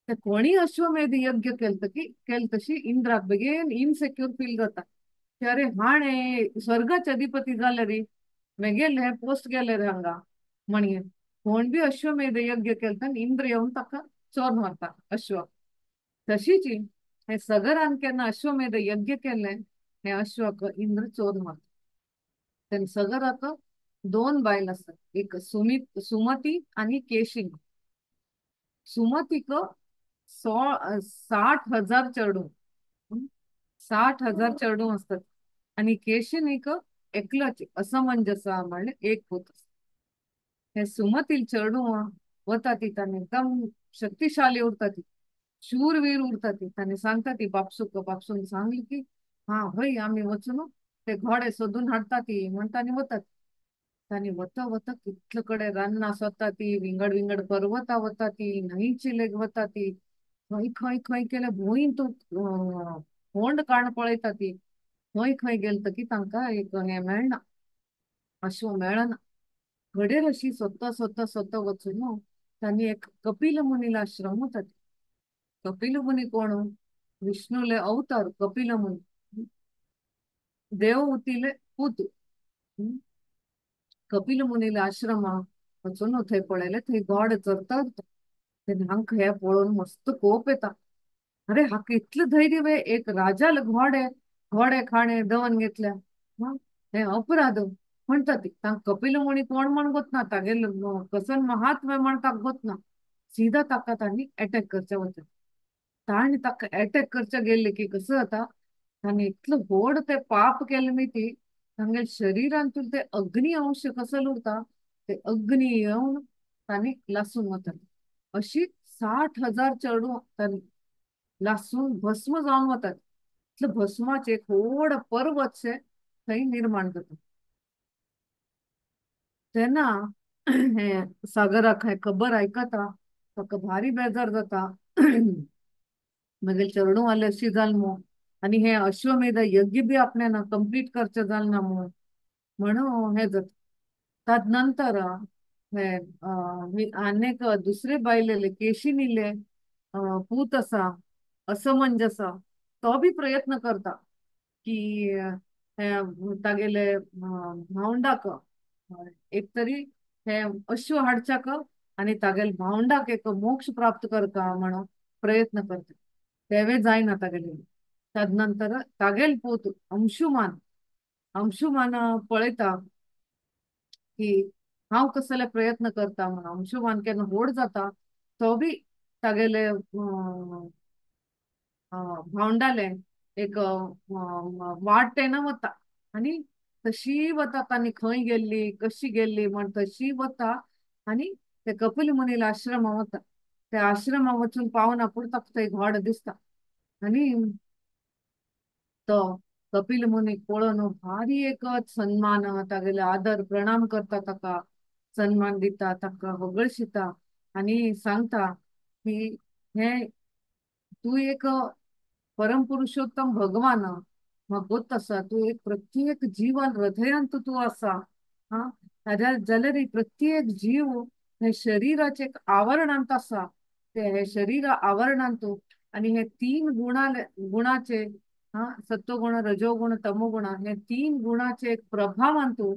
ते कोणी अश्वमेध यज्ञ केल तशी इंद्राक बेगीन इनसेक्यूर फील जाता की अरे हाणे स्वर्गाचे अधिपती जाले रे, मेगेले हे पोस्ट गेले रे हांगा म्हणये. कोण बी अश्वमेध यज्ञ केलता इंद्र येवन ताका चोरून व्हरता अश्वाक. तशीच हे सगरान केन्ना अश्वमेध यज्ञ केले, हे अश्वाक इंद्र चोरून व्हरता. तेन्ना सगराक दोन बायल आसात, एक सुमती आणि केशिनी. सुमतीक 60,000 चेडूं, 60,000 चेडूं असतात. आणि केशिनीक एकलोच असमंजस म्हणल्यार एक पूत आसा. हे सुमतील चेडूं वता ती ताणे एकदम शक्तिशाली उरता ती, शूरवीर उरता ती. ताणे सांगता ती बापसूक सांगली की हा हय आमी वचून ते घोडे सोदून हाडटा ती म्हण ताणी वतात. ताणी वता वता कितले कडे रान्नां सोदता ती, विंगड विंगड पर्वता वता ती, न्हंयची वता ती. खंय खंय खंय केले भुंयन तूं होंड काण पळयता ती. खंय खंय गेलतकी तांकां एक हें मेळना, अश्व मेळना. घडेर अशी सोदता सोदता सोदता वचून तांणी एक कपिल मुनीला आश्रम वता. कपिल मुनी कोण, विष्णूले अवतार कपिल मुनी, देवहूतीले पूत. कपिल मुनीले आश्रमा वचून थंय पळयलें थंय घोड चरता. हांकां हें पळोवन मस्त कोप येता. अरे हाका इतलें धैर्य वे, एक राजाले घोडे खाणे दवन घेतल्या, हे अपराध म्हणटा ती. तांकां कपिल मुनी कोण म्हण गोतना, तागेले कसन महात्म्य म्हण ताका गोतना. सीधा ताका तांणी अटॅक करचे वता. ताणी ताका अटॅक करचे गेले की कसं जाता, तांणी इतलो व्हड ते पाप केले न्ही ती, तांगे शरिरांतून ते अग्नी अंश कसो उरता, ते अग्नी येवन तांणी लासून वतात. अशी 60,000 चेडूं तांणी लासून भस्म जावन वतात. इतले भस्माचे एक व्हड पर्वत शे थंय निर्माण जाता. तेन्ना हे सागराक हे खबर आयकता ताका भारी बेजार जाता. मागीर चेडूं वाले अशी जाल मू, आनी हे अश्वमेध यज्ञ बी आपल्याला कंप्लीट करचे जाल ना मू म्हणून हे जाता. ताज नंतर हे अनेक दुसरे बायलेले केशिनीले पूत आसा असमंजस, तो बी प्रयत्न करता की हे तागेले भावंडाक एक तरी हे अश्व हाडच्याक आणि तागेले भावंडाक एक मोक्ष प्राप्त करता म्हणून प्रयत्न करता. तेवे जायना तागेले. ताज नंतर तागेल पूत अंशुमान पळयता की हांव कसले प्रयत्न करता म्हणून. अंशुमान केन्ना व्हड जाता तो बी तागेले भावंडाले एक वाटेन वता. आणि तशी वता तांणी खंय गेल्ली कशी गेल्ली म्हण तशी वता. आणि ते कपिल मुनीला आश्रमा वता. ते आश्रमा वचून पावना पुरो ताका थंय घोड दिसता. आणि तो कपिल मुनी पळोवन भारी एक सन्मान तागेले आदर प्रणाम करता, ताका सन्मान दिता, ताका वगळशिता. आणि सांगता की हे तू एक परमपुरुषोत्तम भगवान मग गोत असा तू एक प्रत्येक जीवन हृदयांत तू असा हा जाल्यार प्रत्येक जीव हे शरीराचे एक आवरणांत असा ते हे शरीर आवरणांत आणि हे तीन गुणाचे सत्वगुण रजोगुण तमोगुण हे तीन गुणाचे एक प्रभावांतू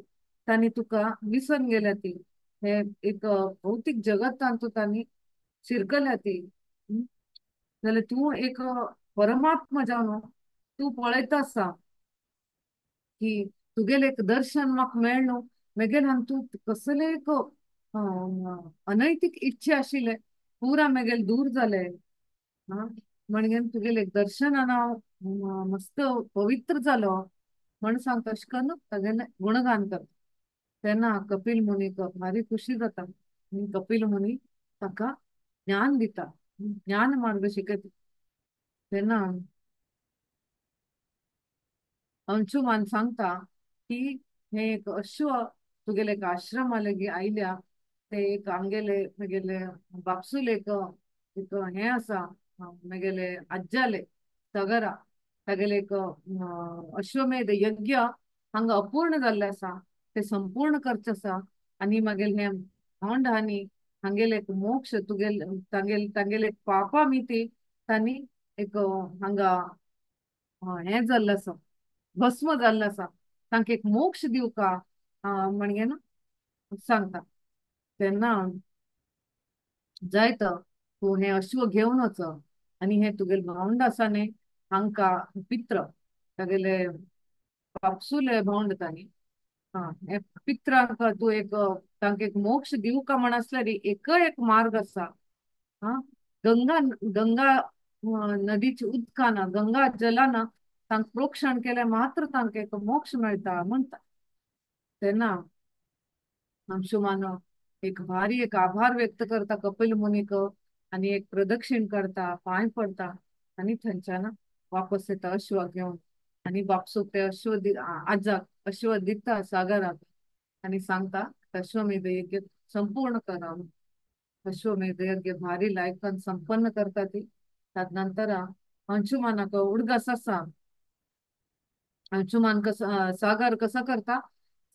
त्यांनी तुका विसरून गेल्या ती हे एक भौतिक जगतांतू त्यांनी शिरकल्या ती जाल्यार तू एक परमात्मा जावन तू पळयता आसा की तुगेले एक दर्शन म्हाका मेळ्ळो मगेर हांव तू कसले एक अनैतिक इच्छे आशिल्ले पुरा मगेल दूर जाले हा म्हणजे तुगेले एक दर्शनान हांव मस्त पवित्र जालो म्हण सांगता अशें करून तागेले गुणगान करता तेन्ना कपिल मुनीक भारी खुशी जाता आनी कपिल मुनी ताका ज्ञान दिता ज्ञान मार्ग शिकयता तेन्ना अंशुमान सांगता की हे एक अश्व तुगेले एक आश्रम लेगी आयल्या ते एक आमगेले मगेले बापसूल एक हे आसा मगेले आज्जाले तगरा तागेले एक अश्वमेध यज्ञ हांगा अपूर्ण जाल्ले आसा ते संपूर्ण करचे आसा आनी मागेले हे भोंड आनी हांगेले एक मोक्ष तुगेले तांगेले पापा मिती तांणी एक हांगा हे जाल्ले आसा भस्म जाल्ले आसा तांकां एक मोक्ष दिवका म्हणजे ना सांगता तेन्ना जायत तूं हे अश्व घेवन वच आनी हे तुगेले भावंड आसा न्ही हांकां पित्र तागेले बापसूले भावंड तांणी हे पित्रांक तूं एक तांकां एक मोक्ष दिवका म्हण आसल्यार एक मार्ग आसा हा गंगा गंगा नदीची उदकान गंगा जलान तांकां प्रोक्षण केले मात्र तांकां एक मोक्ष मेळटा म्हणटा तेन्ना अंशुमान एक भारी एक आभार व्यक्त करता कपिल मुनीक आणि एक प्रदक्षिण करता पांय पडता आणि थंयच्यान वापस येता अश्व घेवन आणि बापसूक ते आजाक अश्व दिता सागराक आणि सांगता अश्वमेध यज्ञ संपूर्ण करा अश्वमेध यज्ञ भारी लायकान संपन्न करता ती तदनंतर अंशुमानाक उडगस आसा अंशुमान सागर कसा करता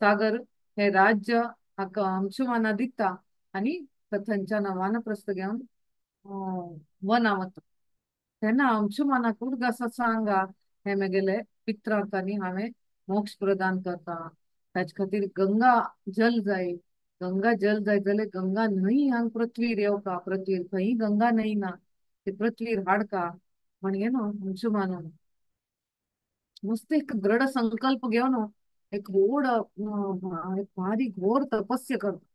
सागर हे राज्य हाका अंशुमाना दिता आणि थंयच्यान वानप्रस्थ घेवन वना वता तेन्ना अंशुमानाक उदगास सांगा हे मगेले पित्रांक आनी हांवें मोक्ष प्रदान करता ताचे खातीर गंगा जल जाय गंगा जल जाय जाल्यार गंगा न्हंय हांगा पृथ्वीर येवका पृथ्वीर खंय गंगा न्हंय ना ते पृथ्वीर हाडका म्हणजे न्हू अंशुमान नुसतं एक दृढ संकल्प घेऊन एक घोड एक भारी घोर तपस्या करता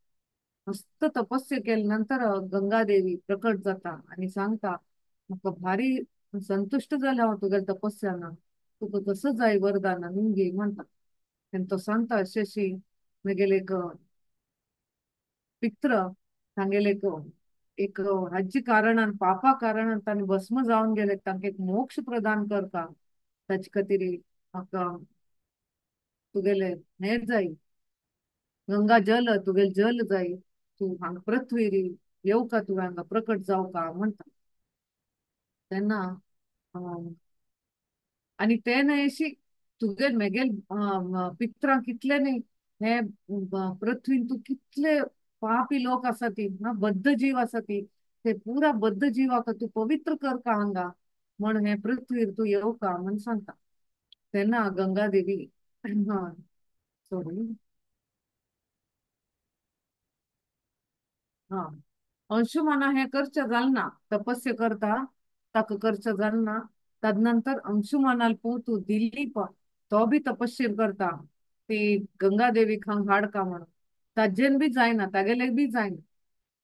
मस्त तपस्या केल्यानंतर गंगादेवी प्रकट जाता आणि सांगता म्हाका भारी संतुष्ट जाले हांव तुगेल्या तपस्यान तुका कसं जाय वरदान निंगे म्हणटा आणि तो सांगता अशी मगेले एक पित्र तांगेले एक हाजी कारणान पापा कारणान तांणी भस्म जावन गेले तांकां एक मोक्ष प्रदान करता ताचे खातीर म्हाका तुगेले हे जाय गंगा जल तुगेले जल जाय तू हांगा पृथ्वीर येवका तू हांगा प्रकट जावका म्हणटा तेन्ना आणि ते न्हय अशी तुगेल मेगेल पित्रां कितले न्ही हे पृथ्वीन तू कितले पापी लोक आसा ती बद्ध जीव आसा ती ते पुरा बद्ध जिवाक तू पवित्र करता हांगा म्हण हे पृथ्वीर तू येवका म्हण सांगता तेन्ना गंगा देवी सॉरी हा अंशुमाना हे करचे जालना तपस्या करता ताका करचे जालना तदनंतर अंशुमानाल तू दिल्लीप तो बी तपस्या करता ती गंगादेवी हांगा हाडका म्हणून ताजेन बी जायना तागेले बी जायना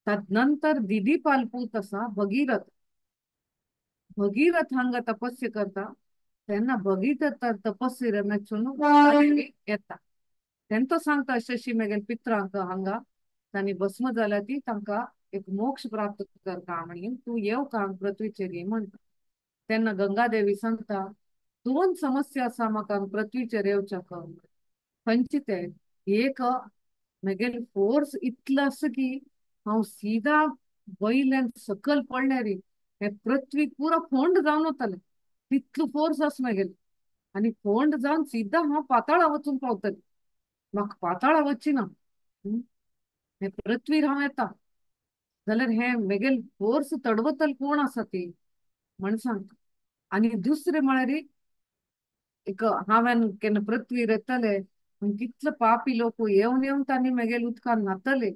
तदनंतर दिदीपाल पूत आसा भगीरथ भगीरथ हांगा तपस्या करता तेन्ना भगीरथ तपस्या मेचून येता तेन्ना तो सांगता अशी मगेल पित्रांक हांगा तांणी भस्म जाल्या ती तांकां एक मोक्ष प्राप्त करता म्हणून तू येवका पृथ्वीचेर ये म्हणटा तेन्ना गंगादेवी सांगता दोन समस्या आसा म्हाका पृथ्वीचेर येवच्याक खंयचे ते एक मगेल फोर्स इतलो आसा की हांव सीधा वयल्यान सकयल पडल्यार हे पृथ्वी पुरो फोंड जावन वतले तितलो फोर्स आसा मगेल आणि फोंड जावन सीधा हांव पाताळा वचून पावतलें. म्हाका पाताळा वच्ची ना. हे पृथ्वीर हांव येता जाल्यार हे मेगेल फोर्स तडवतल कोण आसा ती म्हण सांग. आणि दुसरे म्हळ्यार एक हांवें केन्ना पृथ्वीर येतले आनी कितलो पापी लोक येवन येवन तांणी मेगेल उदकान न्हातले.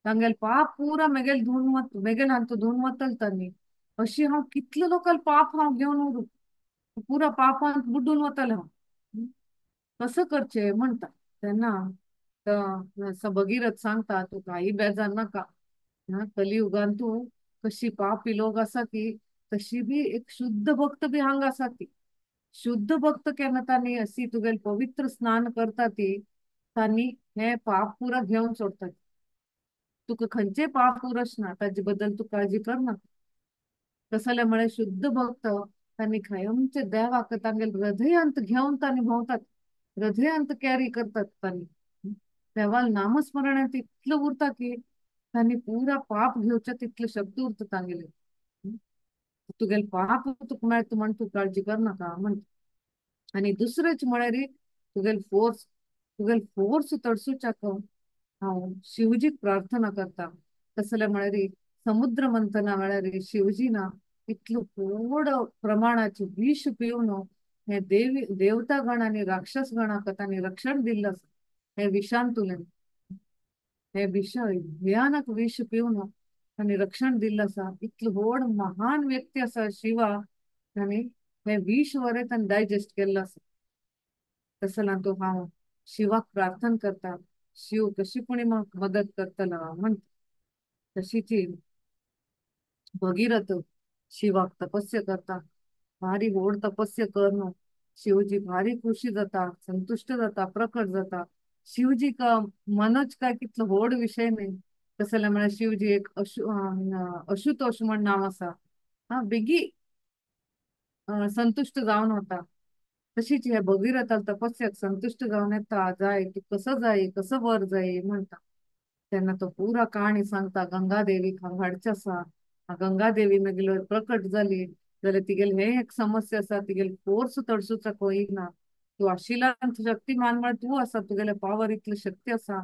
तांगेल पाप पुरा मेगेल धुवन वत मेगेल हांतू धुवन वतल तांणी. अशी हांव कितलो लोकल पाप हांव घेवन उरू पुरा पापांत बुडून वतलें हांव. कसं करचें म्हणटा तेन्ना भगीरथ सांगता तू काही बेजार नाका. कलियुगान तू कशी पापी लोक आसा की तशी बी एक शुद्ध भक्त बी हांगा आसा ती. शुद्ध भक्त केन्ना तांणी अशी तुगेल पवित्र स्नान करता ती तांणी हे पाप पुरा घेवन सोडटा. तुका खंयचे पाप उरसना ताजे बद्दल तू काळजी करना. कसले म्हळ्यार शुद्ध भक्त तांणी खंयचे देवाक तांगेल हृदयांत घेवन तांणी भोंवतात. हृदयांत कॅरी करतात तांणी. देवाल नामस्मरणांत इतलं उरता की तांणी पुरा पाप घेवचे तितले शब्द उरता तांगेले. तुगेल पाप तुका मेळटा म्हण तू काळजी करनाका म्हण. आणि दुसरेच म्हळ्यार तुगेल फोर्स तडसुच्याक हांव शिवजीक प्रार्थना करता. कसले म्हळ्यार समुद्र मंथना वेळार शिवजी ना इतलो व्हड प्रमाणाचे विष पिवन हे देवता गण आनी राक्षस गणाक तांणी रक्षण दिल्लें आसा. हे विशांतुल्यान हे विष भयानक विष पिवन तांणी रक्षण दिल्लें आसा. इतलो व्हड महान व्यक्ती आसा शिवा तांणी हे 20 वरें तांणी डायजेस्ट केल्लो आसा. तसं लागतो हांव शिवाक प्रार्थना करता. शिव कशी पुणी म्हाका मदत करतलो म्हण. तशीच भगीरथ शिवाक तपस्या करता. भारी व्हड तपस्या करून शिवजी भारी खुशी जाता, संतुष्ट जाता, प्रकट जाता. शिवजी का मनोज काय कितलो व्हड विषय न्ही. कसले म्हळ्यार शिवजी एक अशुतोष म्हण नांव आसा. बेगी संतुष्ट जावन वता. तशीच हे भगीरथाल तपस्याक संतुष्ट जावन येता. जाय तू कसं जाय कसं वर जाय म्हणटा तेन्ना तो पुरा काणी सांगता. गंगादेवीक हांव हाडचें आसा. गंगादेवी मागीर प्रकट जाली जाल्यार तिगेल हे एक समस्या आसा. तिगेल फोर्स तडसुचाक होईना. तू आशिलांत शक्तिमान म्हळ्यार तू आसा. तुगेले पावर इतली शक्ती आसा.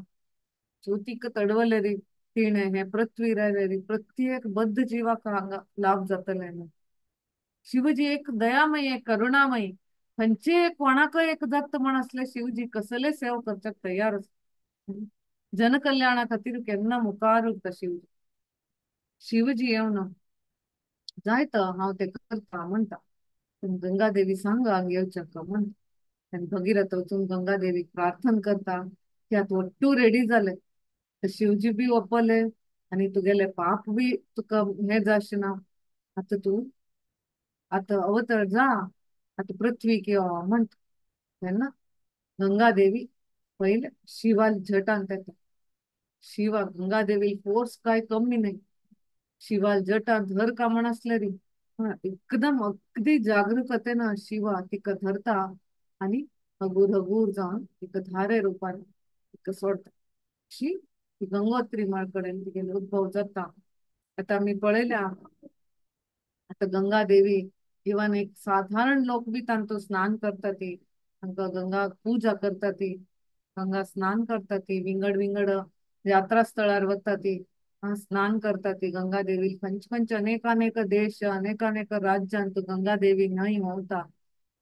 तू तिका तडवले रे तिणे हे पृथ्वीर आयले रे प्रत्येक बद्ध जिवाक हांगा लाभ जातले न्हू. शिवजी एक दयामयी एक करुणामयी खंयचे कोणाकय एक दत्त म्हण असले शिवजी कसले सेव करच्याक तयार आसा. जनकल्याणा खातीर केन्ना मुखार उरता शिवजी. शिवजी येवन जायत हांव ते करता म्हणटा. गंगादेवी सांग हांगा येवच्याक म्हणटा. आनी भगीरथ वचून गंगादेवीक प्रार्थना करता की आतां वट्टू रेडी जाले. शिवजी बी ओपले आनी तुगेले पाप बी तुका हे जावचेना. आतां तू आतां अवतर जा आतां पृथ्वीक यो म्हणटा. तेन्ना गंगादेवी पहिले शिवाल झटांत येता. शिवा गंगादेवी फोर्स काय कमी नाही. शिवाल जटा धर का म्हण असले री एकदम अगदी जागरूकतेन शिवा तिका धरता आणि हगूर हगूर जावन तिका धारे रूपान तिका सोडता. अशी ती गंगोत्री माळ कडेन तिगेलो उद्भव जाता. आता आमी पळयल्या आता गंगा देवी इवन एक साधारण लोक बी तांचो स्नान करता ती तांकां गंगा पूजा करता ती गंगा स्नान करता ती विंगड विंगड यात्रा स्थळार वता ती स्नान करता ती गंगा देवी खंयचे खंयचे अनेक अनेक देश अनेक अनेक राज्यांत गंगा देवी न्हंय व्हांवता.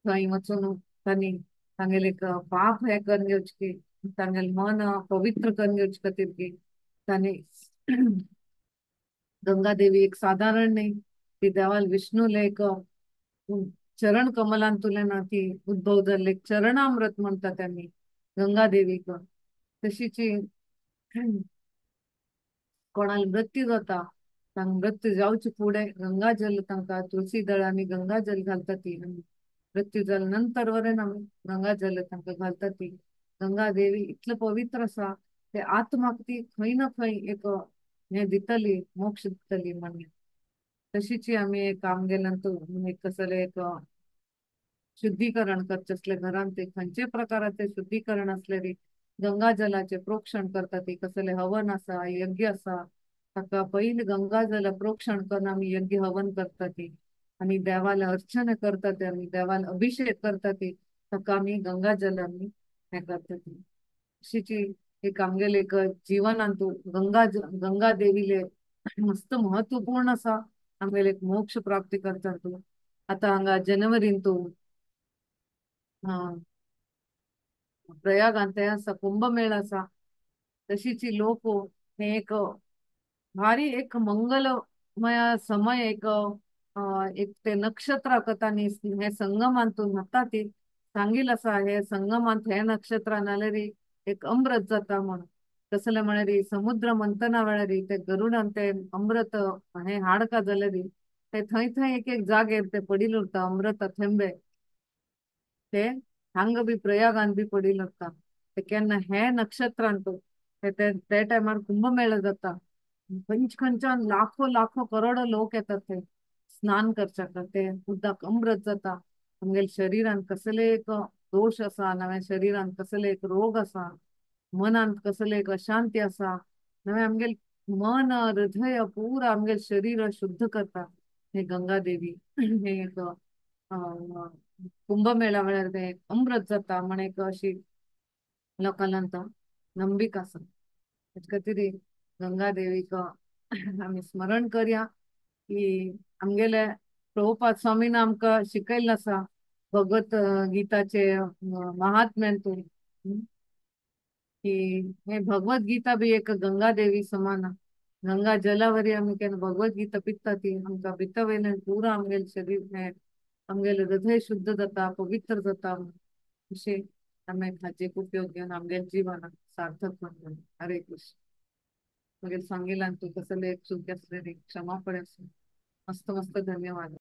थंय वचून तांणी तांगेले एक पाप हे करून घेवचे तांगेले मन पवित्र करून घेवचे खातीर की तांणी गंगा देवी एक साधारण नाही ती देवाल विष्णूले एक चरण कमलांतुल्यान ती उद्भव जाल्ले चरणामृत म्हणटा त्यांनी गंगा देवीक. तशीच कोणाला मृत्यू जाता तांकां मृत्यू जावचे फुडें गंगाजल तांकां तुळशी दळांनी गंगाजल घालता ती मृत्यू जाले नंतर वरेन आमी गंगाजल तांकां घालता ती. गंगा देवी इतलो पवित्र आसा ते आत्माक ती खंय ना खंय एक हे दितली मोक्ष दितली म्हण. तशीच आमी एक आमगेल्यान एक कसले एक शुद्धीकरण करचे असले घरान ते खंयचे प्रकाराचे शुद्धीकरण असले री गंगाजलाचे प्रोक्षण करता ती कसले हवन आसा यज्ञ आसा ताका पयली गंगाजल प्रोक्षण करून आमी यज्ञ हवन करता ती आणि देवाला अर्चना करतात आणि देवाला अभिषेक करतात ते सकाळी गंगा जलांनी हे करतात अशीची एक आमगेले एक जीवन आणतो गंगा देवीले मस्त महत्वपूर्ण असा आमगेले एक मोक्ष प्राप्ती करतात तो आता हांगा जानेवारीन तो प्रयागांत हें आसा कुंभमेळा आसा तशीची लोक हे एक भारी एक मंगलमय समय एक ते नक्षत्र कथानी हे संगमांतून आता ती सांगील असा हे संगमांत हे नक्षत्र नाल्यारी एक अमृत जाता म्हणून तसले म्हळ्यार समुद्र मंथना वेळार ते गरुडान ते अमृत हे हाडका जाल्यार ते थंय थंय एक एक जागेर ते पडिल उरता अमृत थेंबे ते हांग बी प्रयागान बी पडिल उरता ते केन्ना हे नक्षत्रांत ते टायमार कुंभमेळा जाता खंयच खंयच्यान लाखो लाखो करोडो लोक येतात ते स्नान करच्या ते उदक अमृत जाता आमगेल्या शरिरान कसले एक दोष असा नव्या शरिरान कसले एक रोग असा मनांत कसले एक अशांती असा नवे आमगेल मन हृदय पुरा आमगेल शरीर शुद्ध करता हे गंगा देवी हे एक कुंभमेळा वेळार ते अमृत जाता म्हण एक अशी लोकांत नंबिक आसा तेच खातीर गंगा देवीक आमी स्मरण करया की आमगेले प्रभुपाद स्वामीन आमकां शिकयल्लें आसा भगवत गीताचे महात्म्यांतून की हे भगवत गीता बी एक गंगा देवी समान गंगा जलावरी आमी केन्ना भगवत गीता पित्ता ती आमकां पित्ता वयल्यान पुरो आमगेले शरीर हे आमगेले हृदय शुद्ध जाता पवित्र जाता अशें आमी हाचेर उपयोग घेवन आमगेले जिवनाक सार्थक करता हरे कृष्ण मुझे सांगेला तू कसले एक चूक असलेली क्षमा पड़े मस्त मस्त धन्यवाद